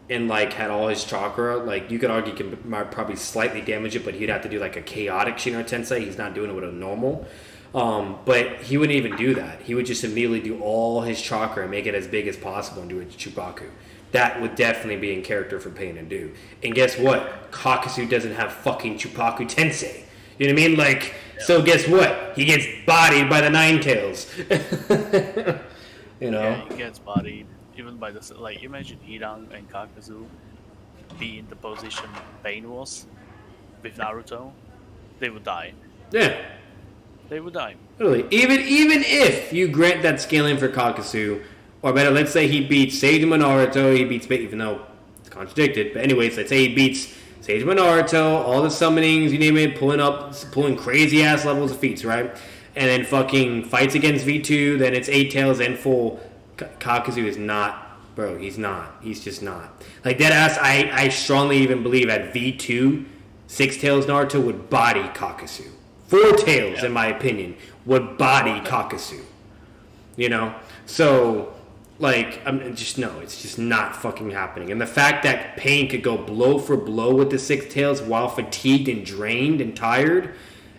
and, like, had all his chakra, like, you could argue he might probably slightly damage it, but he'd have to do, like, a chaotic Shinra Tensei. He's not doing it with a normal. But he wouldn't even do that. He would just immediately do all his chakra and make it as big as possible and do it to Chupaku. That would definitely be in character for Pain to do. And guess what? Kakazu doesn't have fucking Chupaku Tensei. You know what I mean? Like, so guess what? He gets bodied by the 9 tails. You know? Yeah, he gets bodied even by the, like, imagine Hidan and Kakazu be in the position Pain was with Naruto, they would die. Yeah. They would die. Literally. Even if you grant that scaling for Kakazu, or better, let's say he beats Sagema Naruto, he beats, even though it's contradicted, but anyways, let's say he beats Sagema Naruto, all the summonings, you name it, pulling crazy ass levels of feats, right? And then fucking fights against V2, then it's 8 tails and full. Kakazu is not, bro, he's not. He's just not. Like, deadass, I strongly even believe at V2, Six Tails Naruto would body Kakasu. Four Tails, in my opinion, would body Kakasu. You know? So, like, it's just not fucking happening. And the fact that Pain could go blow for blow with the Six Tails while fatigued and drained and tired,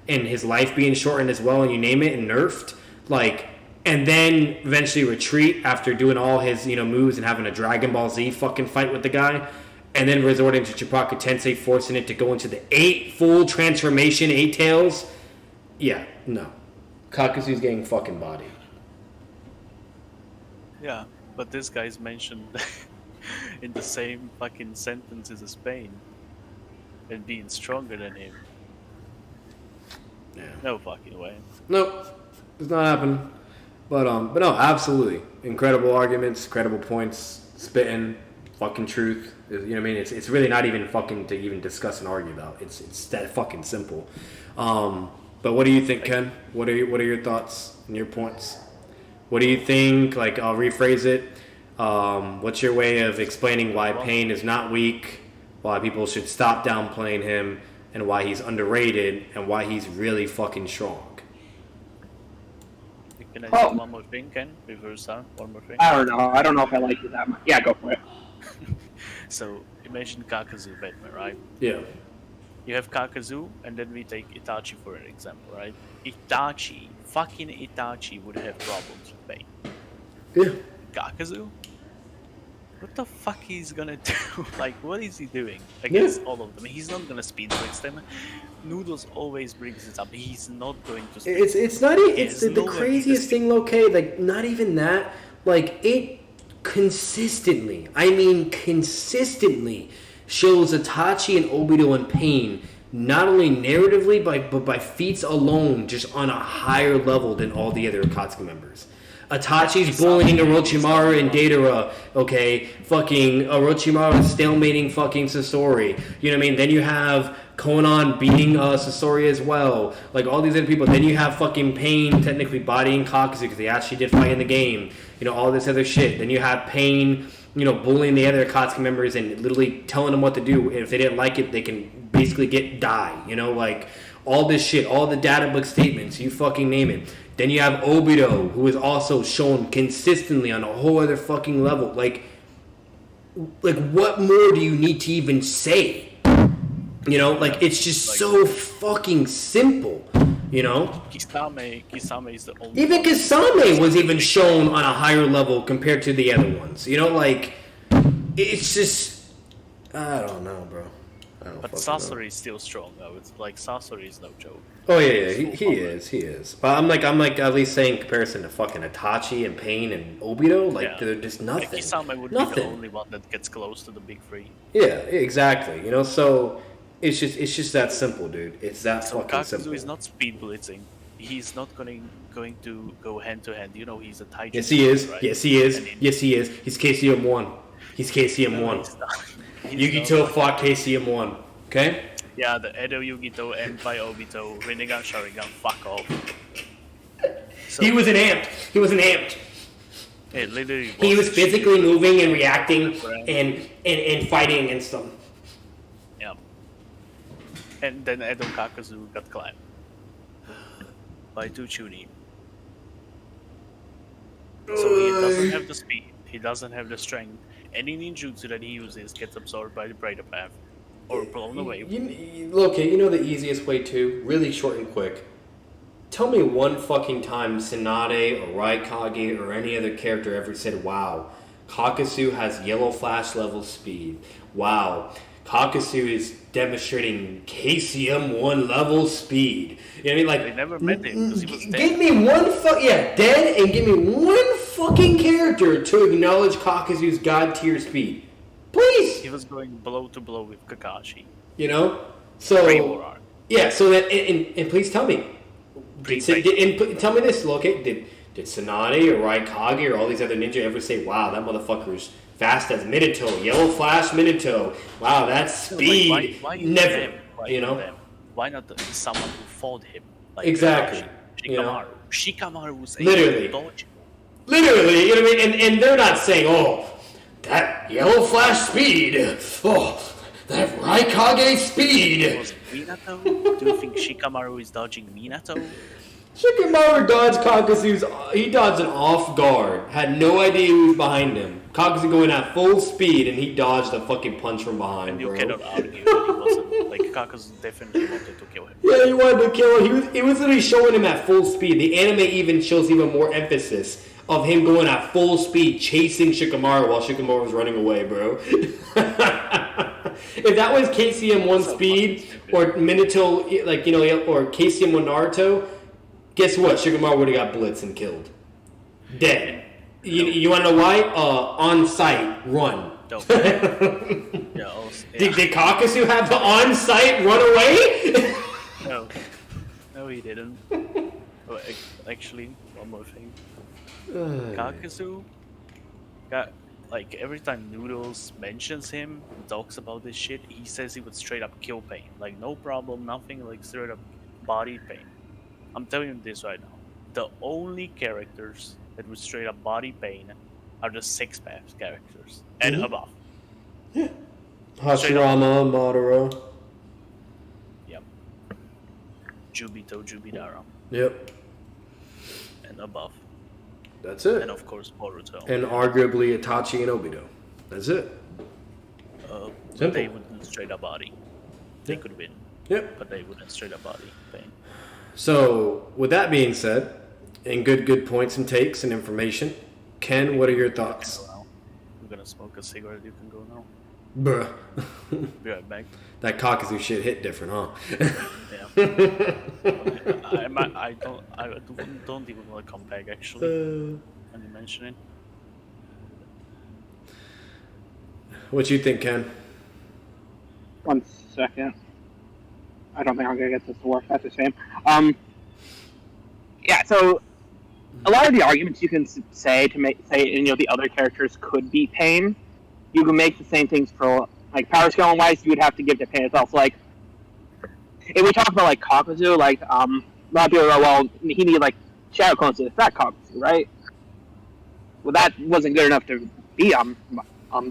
and his life being shortened as well, and you name it, and nerfed, like, and then eventually retreat after doing all his, moves and having a Dragon Ball Z fucking fight with the guy, and then resorting to Chipaka Tensei, forcing it to go into the 8 full transformation, 8 tails. Yeah, no. Kakasu's getting fucking bodied. Yeah, but this guy's mentioned in the same fucking sentences as Pain and being stronger than him. Yeah. No fucking way. Nope. It's not happening. But no, absolutely. Incredible arguments, credible points, spitting, fucking truth. You know what I mean? It's really not even fucking to even discuss and argue about. It's that fucking simple. But what do you think, Ken? What are your thoughts and your points? What do you think? Like, I'll rephrase it. What's your way of explaining why Pain is not weak, why people should stop downplaying him, and why he's underrated, and why he's really fucking strong? Can I say one more thing, Ken? Reverse that. One more thing. I don't know. I don't know if I like it that much. Yeah, go for it. So, you mentioned Kakazu, Batman, right? Yeah. You have Kakazu, and then we take Itachi for an example, right? Fucking Itachi would have problems with Pain. Yeah. Kakazu? What the fuck he's gonna do? Like, what is he doing against all of them? He's not gonna speed fix them. Noodles always brings it up. He's not going to speed. It's not even, it's the craziest thing, okay? Like, not even that. Like, it consistently, I mean consistently, shows Itachi and Obito in Pain, not only narratively, but by feats alone, just on a higher level than all the other Akatsuki members. Itachi's bullying Orochimaru and Deidara, okay? Fucking Orochimaru stalemating fucking Sasori. You know what I mean? Then you have Konan beating Sasori as well. Like, all these other people. Then you have fucking Pain technically bodying Kakazu because they actually did fight in the game. You know, all this other shit. Then you have Pain, bullying the other Akatsuki members and literally telling them what to do. And if they didn't like it, they can basically die. Like, all this shit, all the data book statements, you fucking name it. Then you have Obito, who is also shown consistently on a whole other fucking level. Like what more do you need to even say? It's just so fucking simple. Kisame is the only. Even Kisame was even shown on a higher level compared to the other ones. It's just, I don't know, bro. But Sasori is still strong though. It's like Sasori is no joke. Oh yeah, he is. But I'm like at least saying comparison to fucking Itachi and Pain and Obito, they're just nothing. Like Kisame would be the only one that gets close to the big three. Yeah, exactly. So it's just that simple, dude. It's that fucking simple. Kakazu is not speed blitzing. He's not going to go hand to hand. He's a Taijutsu. Yes, he is. Right? Yes, he is. Yes, he is. He's KCM1. He's KCM1. Yugito fought KCM1. Okay? Yeah, the Edo Yugito and by Obito, Rinnegan Sharingan, fuck off. So, he was an amped. It literally he was physically moving and reacting and fighting against them. Yeah. And then Edo Kakazu got clapped by two Chunin. So he doesn't have the speed, he doesn't have the strength. Any ninjutsu that he uses gets absorbed by the Brighter Path or blown away. Okay, the easiest way too? Really short and quick. Tell me one fucking time Tsunade or Raikage or any other character ever said, wow, Kakasu has yellow flash level speed. Wow, Kakasu is demonstrating KCM1 level speed. You know what I mean? Like, they never met him because he was dead. Give me one dead, and give me one fucking character to acknowledge Kakazu's god tier speed. Please! He was going blow to blow with Kakashi. So... Yeah, so that... And please tell me. Tell me this, okay? Did Tsunade or Raikage or all these other ninja ever say, wow, that motherfucker's fast as Minato, yellow flash Minato. Wow, that's speed. Why never, them? Why not someone who fought him? Like exactly. Shikamaru. Shikamaru was literally. Dodge. Literally, you know what I mean? And they're not saying, oh, that yellow flash speed. Oh, that Raikage speed. Minato? Do you think Shikamaru is dodging Minato? Shikamaru dodged Kakazu's. He dodged an off guard. Had no idea who was behind him. Kakazu going at full speed, and he dodged a fucking punch from behind. And you bro. cannot argue that he wasn't. Like, Kakazu definitely wanted to kill him. Yeah, he wanted to kill him. It was literally showing him at full speed. The anime even shows even more emphasis of him going at full speed, chasing Shikamaru while Shikamaru was running away, bro. If that was KCM1 speed or Minato, like, or KCM1 Naruto, guess what? Shikamaru would have got blitzed and killed. Dead. You want to know why? On site, run. Don't. Did Kakazu have the on site run away? No, he didn't. Oh, actually, one more thing. Kakazu got, like, every time Noodles mentions him, talks about this shit, he says he would straight up kill Pain. Like, no problem, nothing, like, straight up body Pain. I'm telling you this right now. The only characters that would straight up body Pain are the 6-path characters and above. Yeah. Hashirama, Madara. Yep. Jubito, Jubidara. Yep. And above. That's it. And of course Boruto. And arguably Itachi and Obito. That's it. But they wouldn't straight up body. They could win. Yep. But they wouldn't straight up body Pain. So, with that being said, and good points and takes and information, Ken, what are your thoughts? I'm gonna smoke a cigarette. You can go now. Bruh. Be right back. That Kakazu shit hit different, huh? Yeah. I don't even want to come back actually. When you mention it. What you think, Ken? 1 second. I don't think I'm gonna get this to work. That's a shame. Yeah. So a lot of the arguments you can say the other characters could beat Pain. You can make the same things for, like, power scaling wise. You would have to give to Pain itself. Like, if we talk about, like, Kakazu, like, a lot of people go, well, he needed, like, shadow clones to defect Kakazu, right? Well, that wasn't good enough to be the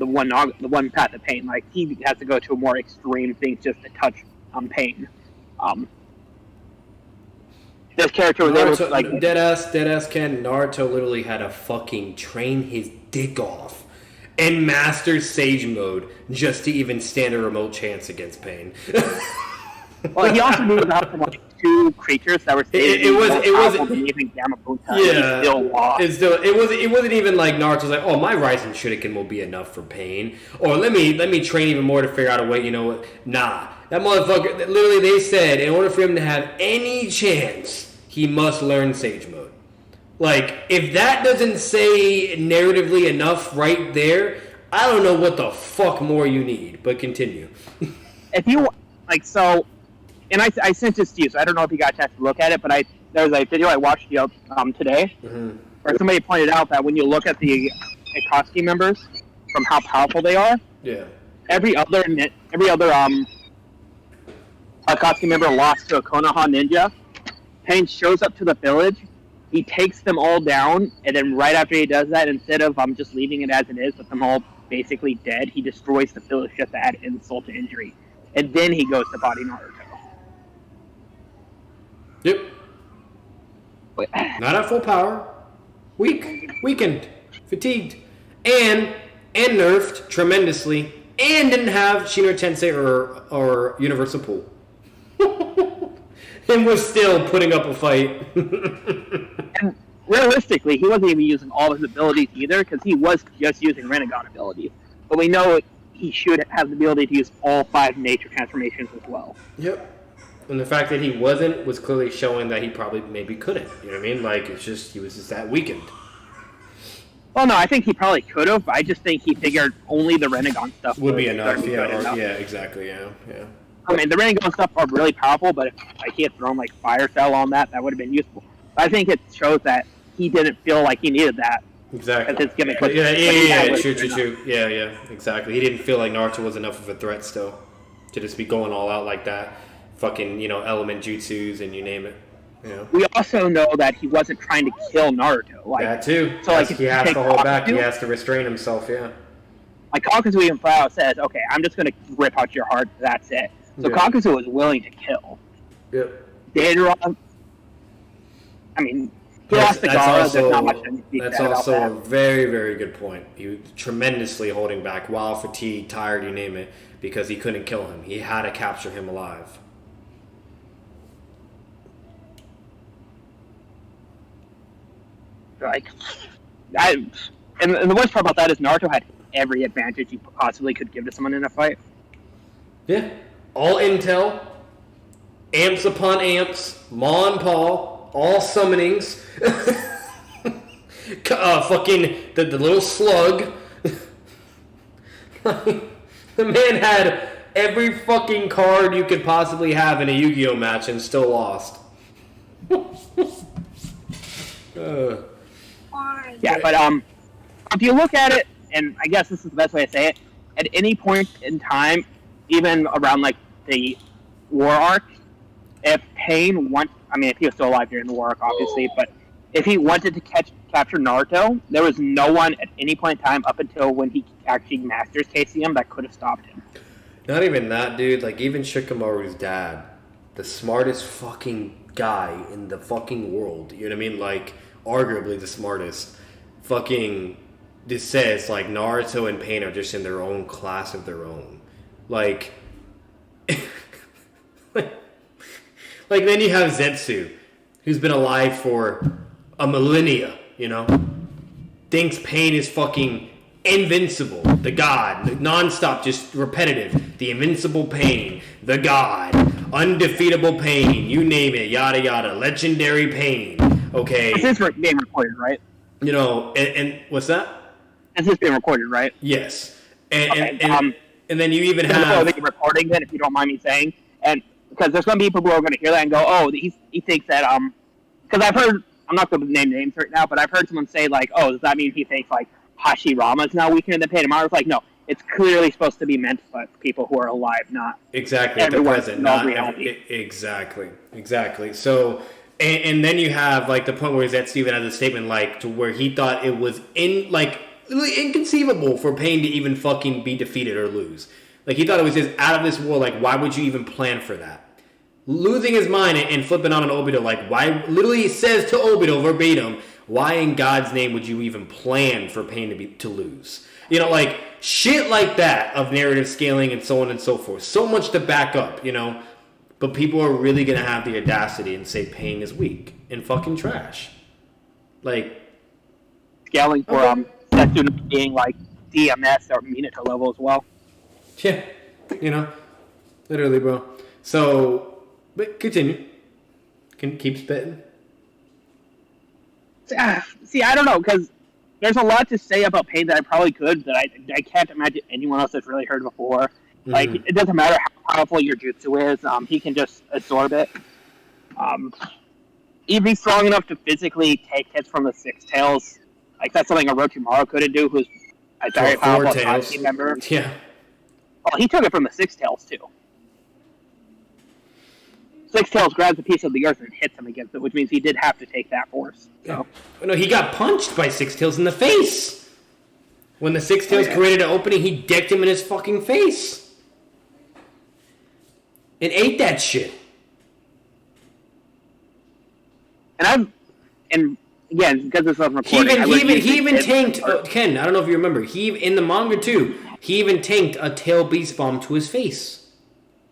one path of Pain. Like, he has to go to a more extreme things just to touch Pain. This character was able to, like, deadass Ken. Naruto literally had to fucking train his dick off and master Sage mode just to even stand a remote chance against Pain. Well, he also moved out from, like, 2 creatures that were It wasn't even like Naruto's like, oh, my Rising Shuriken will be enough for Pain, or let me train even more to figure out a way. You know what? Nah, that motherfucker. Literally, they said in order for him to have any chance, he must learn Sage mode. Like, if that doesn't say narratively enough right there, I don't know what the fuck more you need. But continue. If you like, so. And I sent this to you, so I don't know if you got a chance to look at it, but there was a video I watched today where somebody pointed out that when you look at the Akatsuki members from how powerful they are, every other Akatsuki member lost to a Konoha ninja. Pain shows up to the village, he takes them all down, and then right after he does that, instead of just leaving it as it is with them all basically dead, he destroys the village just to add insult to injury. And then he goes to body Naruto. Yep. Not at full power. Weakened, fatigued, and nerfed tremendously, and didn't have Shinra Tensei or Universal Pool. And was still putting up a fight. And realistically, he wasn't even using all his abilities either, because he was just using Rinnegan abilities. But we know he should have the ability to use all 5 nature transformations as well. Yep. And the fact that he wasn't was clearly showing that he probably maybe couldn't. You know what I mean? Like, he was just that weakened. Well, no, I think he probably could have. I just think he figured only the Rinnegan stuff would be enough. Yeah, Exactly. Yeah. I mean, the Rinnegan stuff are really powerful, but if he had thrown, like, Fire Cell on that would have been useful. I think it shows that he didn't feel like he needed that. Exactly. His gimmick was, true. Yeah, exactly. He didn't feel like Naruto was enough of a threat still to just be going all out like that. Fucking, element jutsus and you name it. We also know that he wasn't trying to kill Naruto. Like, that too. So, like, he has to hold back. He has to restrain himself. Yeah. Like, Kakazu even flat out says, "Okay, I'm just gonna rip out your heart. That's it." So Kakuzu was willing to kill. Yep. Deidara, I mean, he lost to Gaara. There's not much to be That's said about also that. a very, very good point. He was tremendously holding back, wild, fatigued, tired, you name it, because he couldn't kill him. He had to capture him alive. Like, and the worst part about that is Naruto had every advantage you possibly could give to someone in a fight. Yeah. All intel, amps upon amps, Ma and Paul, all summonings. Fucking the little slug. The man had every fucking card you could possibly have in a Yu-Gi-Oh match and still lost. Yeah, but if you look at it, and I guess this is the best way to say it, at any point in time, even around like the war arc, if Pain if he was still alive during the war arc, obviously, but if he wanted to capture Naruto, there was no one at any point in time up until when he actually masters KCM that could have stopped him. Not even that, dude. Like, even Shikamaru's dad, the smartest fucking guy in the fucking world, you know what I mean? Like, arguably the smartest, fucking this says, like, Naruto and Pain are just in their own class of their own. Like, like then you have Zetsu, who's been alive for a millennia, you know? Thinks Pain is fucking invincible, the god, non-stop, just repetitive, the invincible Pain, the god, undefeatable Pain, you name it, yada yada, legendary Pain, okay? This is being recorded, right? You know, and what's that? This is being recorded, right? Yes. And then you even have... the recording then, if you don't mind me saying, and because there's going to be people who are going to hear that and go, oh, he thinks that, because I've heard, I'm not going to name names right now, but I've heard someone say, like, oh, does that mean he thinks, like, Hashirama's now weaker than Pain? And Maru's like, no, it's clearly supposed to be meant for people who are alive, not exactly at the present, not exactly. So, and then you have like the point where Zetsu even has a statement like to where he thought it was inconceivable for Pain to even fucking be defeated or lose. Like, he thought it was just out of this world. Like, why would you even plan for that? Losing his mind and flipping on an Obito, like, why? Literally, he says to Obito verbatim, why in God's name would you even plan for Pain to lose? You know, like, shit like that of narrative scaling and so on and so forth. So much to back up, you know? But people are really going to have the audacity and say Pain is weak and fucking trash. Like... Scaling for Zetsu being, like, DMS or Minato level as well. Yeah, you know? Literally, bro. So, but continue. Can keep spitting. See, I don't know, because there's a lot to say about Pain that I probably could, that I can't imagine anyone else has really heard before. Mm-hmm. Like, it doesn't matter how powerful your jutsu is, he can just absorb it. He'd be strong enough to physically take hits from the Six Tails. Like, that's something Orochimaru couldn't do, who's a very powerful team member. Yeah. Well, he took it from the Six Tails, too. Six Tails grabs a piece of the earth and hits him against it, which means he did have to take that force. So. No, he got punched by Six Tails in the face. When the Six Tails created an opening, he decked him in his fucking face. And ate that shit. And again, because this wasn't recording, he even tanked Ken. I don't know if you remember. In the manga too. He even tanked a tail beast bomb to his face.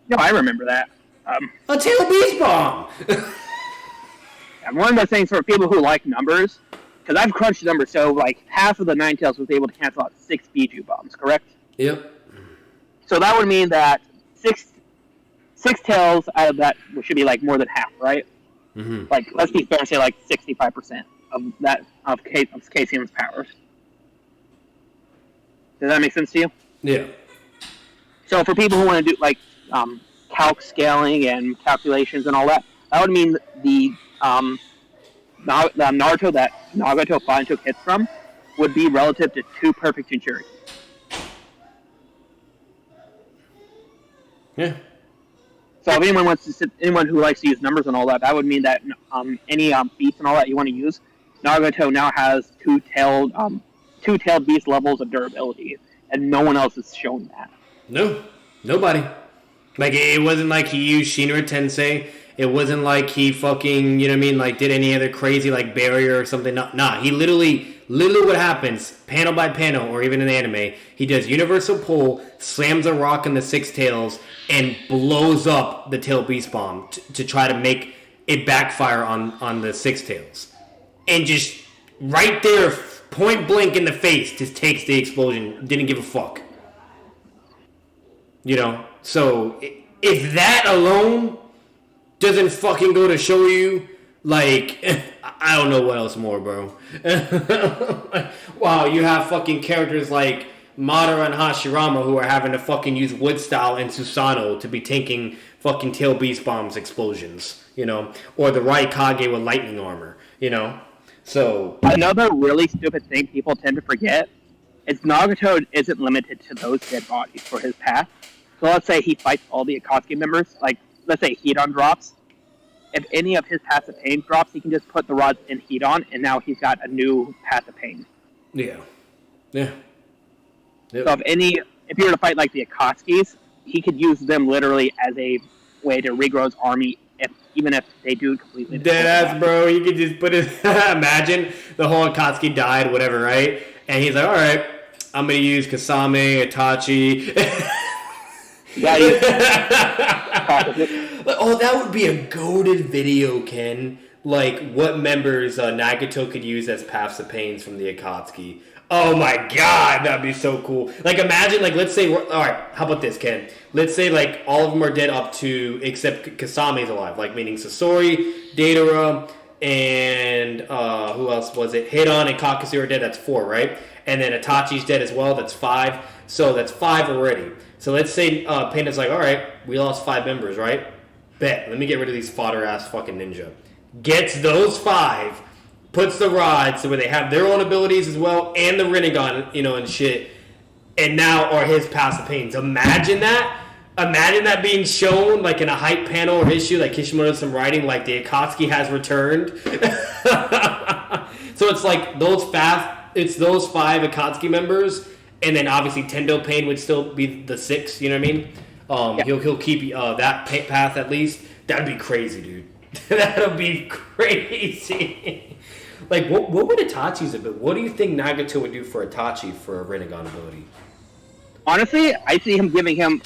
No, I remember that. A tail beast bomb. And one of the things for people who like numbers, because I've crunched the numbers, so like half of the Nine Tails was able to cancel out 6 Biju bombs, correct? Yep. So that would mean that six Tails out of that should be like more than half, right? Mm-hmm. Like, let's be fair and say like 65% of that of KCM's powers. Does that make sense to you? Yeah. So for people who want to do like calc scaling and calculations and all that, that would mean the Naruto that Nagato fought and took hits from would be relative to 2 perfect Jinchuriki. Yeah. So if anyone who likes to use numbers and all that, that would mean that any beasts and all that you want to use, Nagato now has two-tailed beast levels of durability, and no one else has shown that. No, nobody. Like, it wasn't like he used Shinra Tensei. It wasn't like he fucking, you know what I mean, like, did any other crazy, like, barrier or something. Nah, he literally what happens, panel by panel, or even in the anime, he does universal pull, slams a rock in the Six Tails, and blows up the Tail Beast Bomb to try to make it backfire on the Six Tails. And just right there, point blank in the face, just takes the explosion. Didn't give a fuck. You know? So, if that alone doesn't fucking go to show you, like, I don't know what else more, bro. Wow, you have fucking characters like Madara and Hashirama who are having to fucking use Wood Style and Susanoo to be tanking fucking Tail Beast Bombs explosions, you know? Or the Raikage with lightning armor, you know? So... Another really stupid thing people tend to forget is Nagato isn't limited to those dead bodies for his path. So let's say he fights all the Akatsuki members, like, let's say Hedon drops. If any of his Path of Pain drops, he can just put the rods in Hedon, and now he's got a new Path of Pain. Yeah. Yeah. Yep. So if you were to fight, like, the Akatsukis, he could use them literally as a way to regrow his army, even if they do completely... Deadass, bro. You could just put it... Imagine the whole Akatsuki died, whatever, right? And he's like, alright, I'm gonna use Kasame, Itachi... Yeah, oh, that would be a goated video, Ken. Like, what members Nagato could use as Paths of Pains from the Akatsuki. Oh my god, that'd be so cool. Like, imagine, like, let's say, alright, how about this, Ken? Let's say, like, all of them are dead up to, except Kasame's alive. Like, meaning Sasori, Deidara, and, who else was it? Hedon and Kakasu are dead, that's 4, right? And then Itachi's dead as well, that's 5. So that's 5 already. So let's say Panda's like, alright, we lost 5 members, right? Bet, let me get rid of these fodder-ass fucking ninja. Gets those 5, puts the rods so where they have their own abilities as well, and the Rinnegan, you know, and shit. And now are his Paths of Pains. Imagine that. Imagine that being shown, like, in a hype panel or issue, like Kishimoto's some writing, like, the Akatsuki has returned. So it's like those 5 Akatsuki members. And then obviously Tendo Pain would still be the 6, you know what I mean? Yeah. He'll keep that path at least. That'd be crazy, dude. That'd be crazy. Like, what would Itachi's ability? What do you think Nagato would do for Itachi for a Rinnegan ability? Honestly, I see him giving him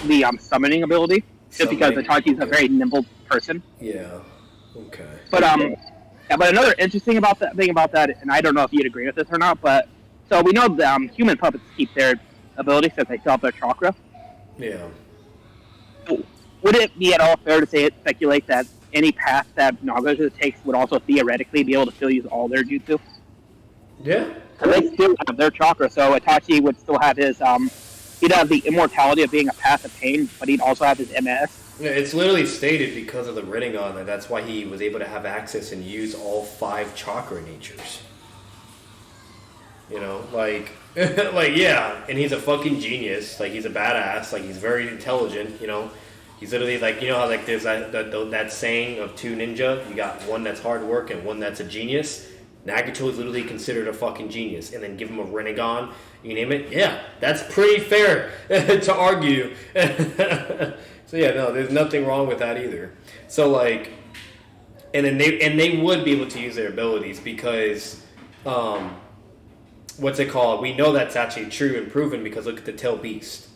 the summoning ability, just because Itachi's a very nimble person. Yeah. Okay. But but another interesting thing about that, and I don't know if you'd agree with this or not, but so we know the human puppets keep their abilities because they still have their chakra. Yeah. Would it be at all fair to speculate that any path that Nagato takes would also theoretically be able to still use all their jutsu? Yeah. They still have their chakra, so Itachi would still have his, he'd have the immortality of being a Path of Pain, but he'd also have his MS. Yeah, it's literally stated because of the Rinnegan that that's why he was able to have access and use all 5 chakra natures. You know, like, yeah, and he's a fucking genius. Like, he's a badass. Like, he's very intelligent, you know. He's literally, like, you know how, like, there's that saying of 2 ninja? You got one that's hard work and one that's a genius. Nagato is literally considered a fucking genius. And then give him a Rinnegan, you name it. Yeah, that's pretty fair to argue. So, yeah, no, there's nothing wrong with that either. So, like, and then they would be able to use their abilities because, what's it called? We know that's actually true and proven because look at the Tail Beast.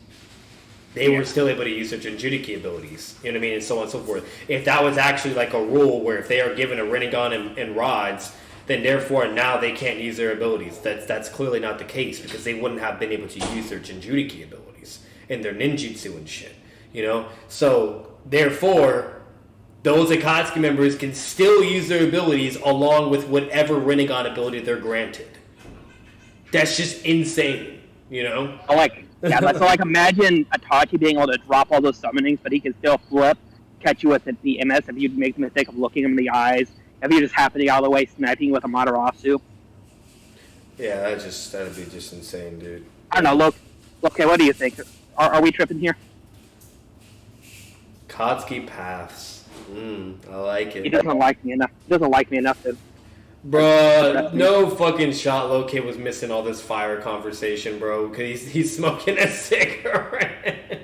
They were still able to use their Jinjuriki abilities. You know what I mean? And so on and so forth. If that was actually like a rule where if they are given a Rinnegan and rods, then therefore now they can't use their abilities. That's clearly not the case because they wouldn't have been able to use their Jinjuriki abilities and their ninjutsu and shit. You know? So, therefore, those Akatsuki members can still use their abilities along with whatever Rinnegan ability they're granted. That's just insane, you know? So like imagine Itachi being able to drop all those summonings, but he can still flip, catch you with the MS if you make the mistake of looking him in the eyes, if you just happen to get out of the way sniping with a Madarasu. Yeah, that'd be just insane, dude. I don't know, look, okay, what do you think? Are we tripping here? Akatsuki paths. I like it. He doesn't like me enough. He doesn't like me enough to... Bruh, no fucking shot. Locate was missing all this fire conversation, bro. Because he's smoking a cigarette.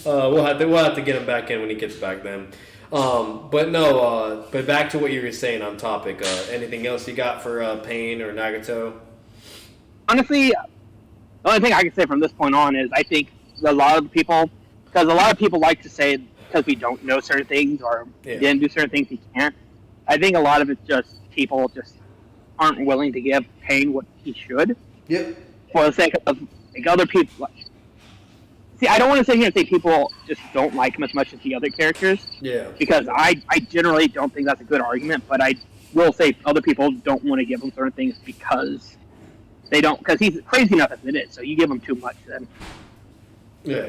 We'll have to get him back in when he gets back then. But no. But back to what you were saying on topic. Anything else you got for Pain or Nagato? Honestly, the only thing I can say from this point on is I think a lot of people like to say because we don't know certain things or didn't do certain things, he can't. I think a lot of it's just people just aren't willing to give Pain what he should. Yep. For the sake of like other people. See, I don't want to sit here and say people just don't like him as much as the other characters. Yeah. Because I generally don't think that's a good argument, but I will say other people don't want to give him certain things because they don't, because he's crazy enough as it is. So you give him too much, then. Yeah.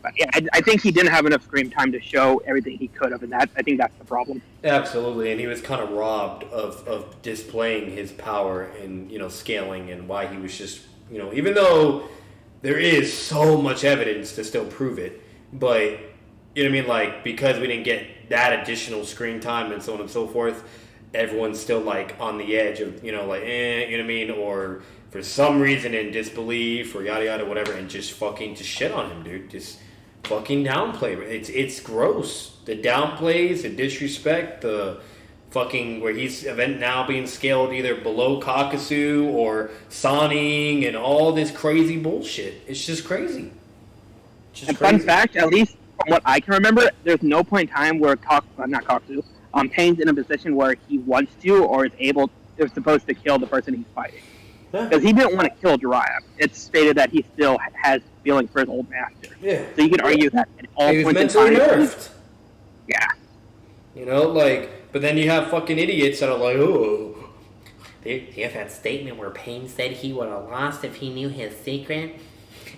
But yeah, I think he didn't have enough screen time to show everything he could have, and I think that's the problem. Absolutely, and he was kind of robbed of displaying his power and, scaling and why he was just, even though there is so much evidence to still prove it, but, you know what I mean, like, because we didn't get that additional screen time and so on and so forth, everyone's still, like, on the edge of, you know what I mean, or for some reason in disbelief or yada yada whatever, and just shit on him, dude, just fucking downplay. It's gross. The downplays, the disrespect, the fucking where he's now being scaled either below Kakasu or Sonning and all this crazy bullshit. It's just crazy. Fun fact, at least from what I can remember, there's no point in time where Pain's in a position where he wants to or is able, they're supposed to kill the person he's fighting. Because he didn't want to kill Jiraiya. It's stated that he still has feelings for his old master. Yeah. So you can argue that at all he was points in time. mentally nerfed. Yeah. But then you have fucking idiots that are like, oh. You have that statement where Pain said he would have lost if he knew his secret,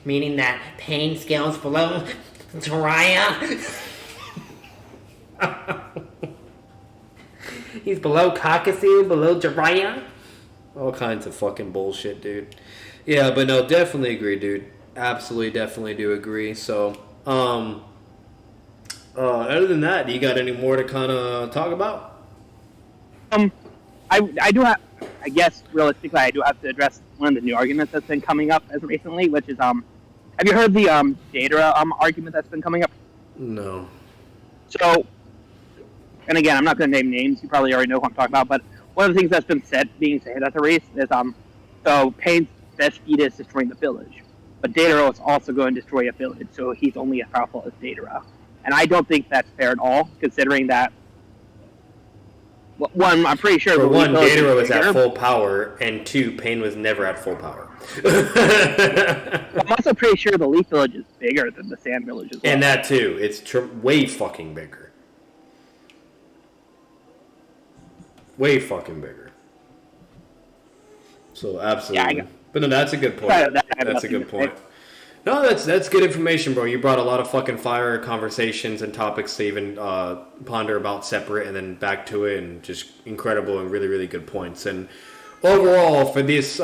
meaning that Pain scales below Jiraiya. He's below Kakasu, below Jiraiya. All kinds of fucking bullshit, dude. Yeah, but no, definitely agree, dude. Absolutely, definitely do agree. So, other than that, do you got any more to kind of talk about? I do have, I guess, realistically, I do have to address one of the new arguments that's been coming up as recently, which is, have you heard the, Datara, argument that's been coming up? No. So, and again, I'm not going to name names, you probably already know who I'm talking about, but one of the things that's been being said at the race is, so Pain's best speed is destroying the village, but Datara is also going to destroy a village, so he's only as powerful as Datara. And I don't think that's fair at all, considering that, one, I'm pretty sure... For one, Datara was at full power, and two, Pain was never at full power. I'm also pretty sure the Leaf Village is bigger than the Sand Village as well. And that too. It's way fucking bigger. Way fucking bigger. So, absolutely. Yeah, but no, that's a good point. That's a good point. No, that's good information, bro. You brought a lot of fucking fire conversations and topics to even ponder about separate and then back to it, and just incredible and really, really good points. And overall, for this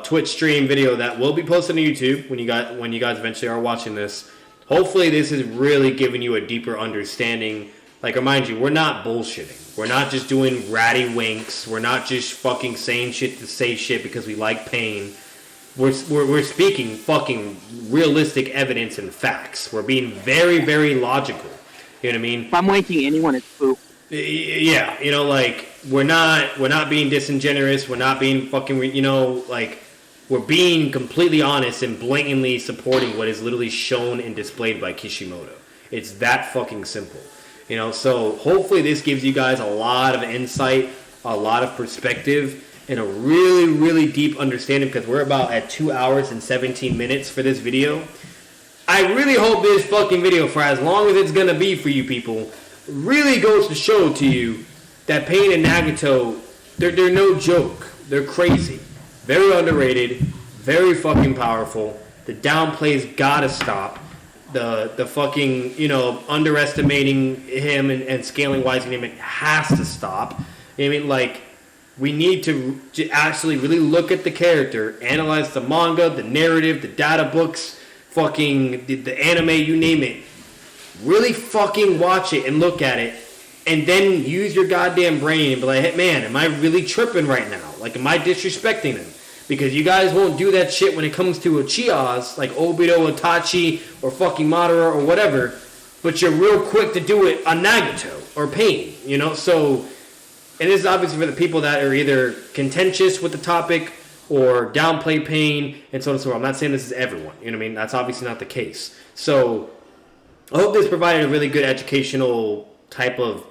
Twitch stream video that will be posted on YouTube when you guys eventually are watching this, hopefully this is really giving you a deeper understanding. Like, remind you, we're not bullshitting. We're not just doing ratty winks. We're not just fucking saying shit to say shit because we like Pain. We're speaking fucking realistic evidence and facts. We're being very, very logical. You know what I mean? If I'm wanking anyone, it's Pooh. Yeah, like, we're not being disingenuous. We're not being fucking, like, we're being completely honest and blatantly supporting what is literally shown and displayed by Kishimoto. It's that fucking simple. So hopefully this gives you guys a lot of insight, a lot of perspective, and a really, really deep understanding, because we're about at 2 hours and 17 minutes for this video. I really hope this fucking video, for as long as it's going to be for you people, really goes to show to you that Pain and Nagato, they're no joke. They're crazy. Very underrated. Very fucking powerful. The downplays gotta stop. The fucking, underestimating him and scaling wise him, it has to stop. I mean, like, we need to actually really look at the character, analyze the manga, the narrative, the data books, fucking the anime, you name it. Really fucking watch it and look at it and then use your goddamn brain and be like, hey, man, am I really tripping right now? Like, am I disrespecting him? Because you guys won't do that shit when it comes to Uchihas, like Obito, Itachi, or fucking Madara, or whatever, but you're real quick to do it on Nagato, or Pain, you know? So, and this is obviously for the people that are either contentious with the topic, or downplay Pain, and so on and so forth. I'm not saying this is everyone, you know what I mean? That's obviously not the case. So, I hope this provided a really good educational type of,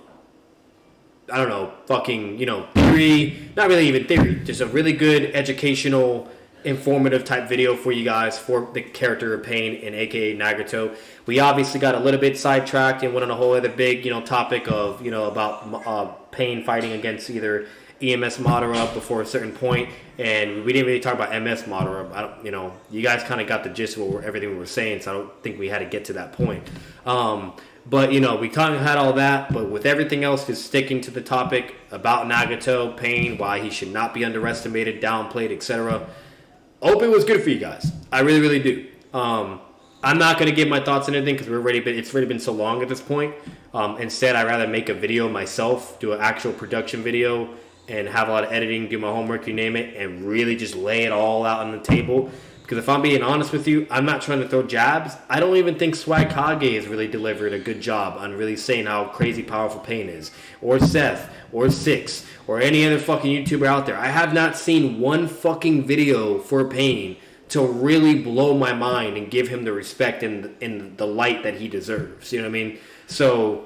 I don't know, fucking, you know, theory, not really even theory, just a really good educational, informative type video for you guys for the character of Pain and aka Nagato. We obviously got a little bit sidetracked and went on a whole other big, you know, topic of, you know, about Pain fighting against either EMS Madara before a certain point, and we didn't really talk about MS Madara. I don't, you know, you guys kind of got the gist of everything we were saying, so I don't think we had to get to that point. But, you know, we kind of had all that, but with everything else, just sticking to the topic about Nagato, Pain, why he should not be underestimated, downplayed, etc. Hope it was good for you guys. I really, really do. I'm not going to give my thoughts on anything because it's already been so long at this point. Instead, I'd rather make a video myself, do an actual production video, and have a lot of editing, do my homework, you name it, and really just lay it all out on the table. Because if I'm being honest with you, I'm not trying to throw jabs. I don't even think Swag Kage has really delivered a good job on really saying how crazy powerful Pain is. Or Seth, or Six, or any other fucking YouTuber out there. I have not seen one fucking video for Pain to really blow my mind and give him the respect and the light that he deserves. You know what I mean? So,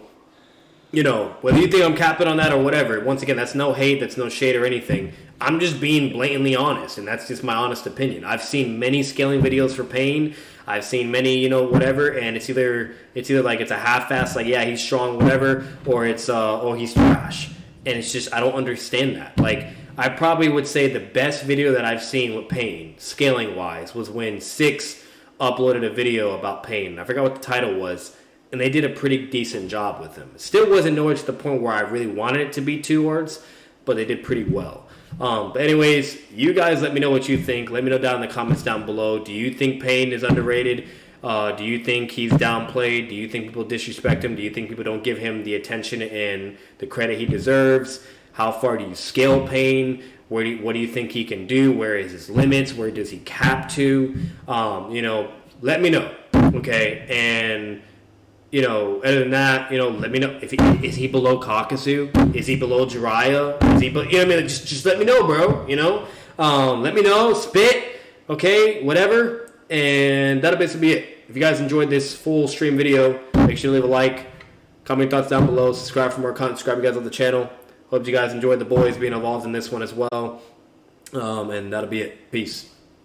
you know, whether you think I'm capping on that or whatever, once again, that's no hate, that's no shade or anything. I'm just being blatantly honest, and that's just my honest opinion. I've seen many scaling videos for Pain. I've seen many, you know, whatever, and it's either like it's a half-ass, like, yeah, he's strong, whatever, or it's, oh, he's trash. And it's just, I don't understand that. Like, I probably would say the best video that I've seen with Pain, scaling-wise, was when Six uploaded a video about Pain. I forgot what the title was, and they did a pretty decent job with him. Still wasn't nowhere to the point where I really wanted it to be towards, but they did pretty well. But anyways, you guys let me know what you think. Let me know down in the comments down below. Do you think Pain is underrated? Do you think he's downplayed? Do you think people disrespect him? Do you think people don't give him the attention and the credit he deserves? How far do you scale Pain? What do you think he can do? Where is his limits? Where does he cap to? You know, let me know. Okay, and you know, other than that, you know, let me know if is he below Kakasu? Is he below Jiraiya? Is he, you know what I mean? Like, just let me know, bro. You know, let me know. Spit, okay, whatever, and that'll basically be it. If you guys enjoyed this full stream video, make sure to leave a like, comment your thoughts down below, subscribe for more content, subscribe you guys on the channel. Hope you guys enjoyed the boys being involved in this one as well, and that'll be it. Peace.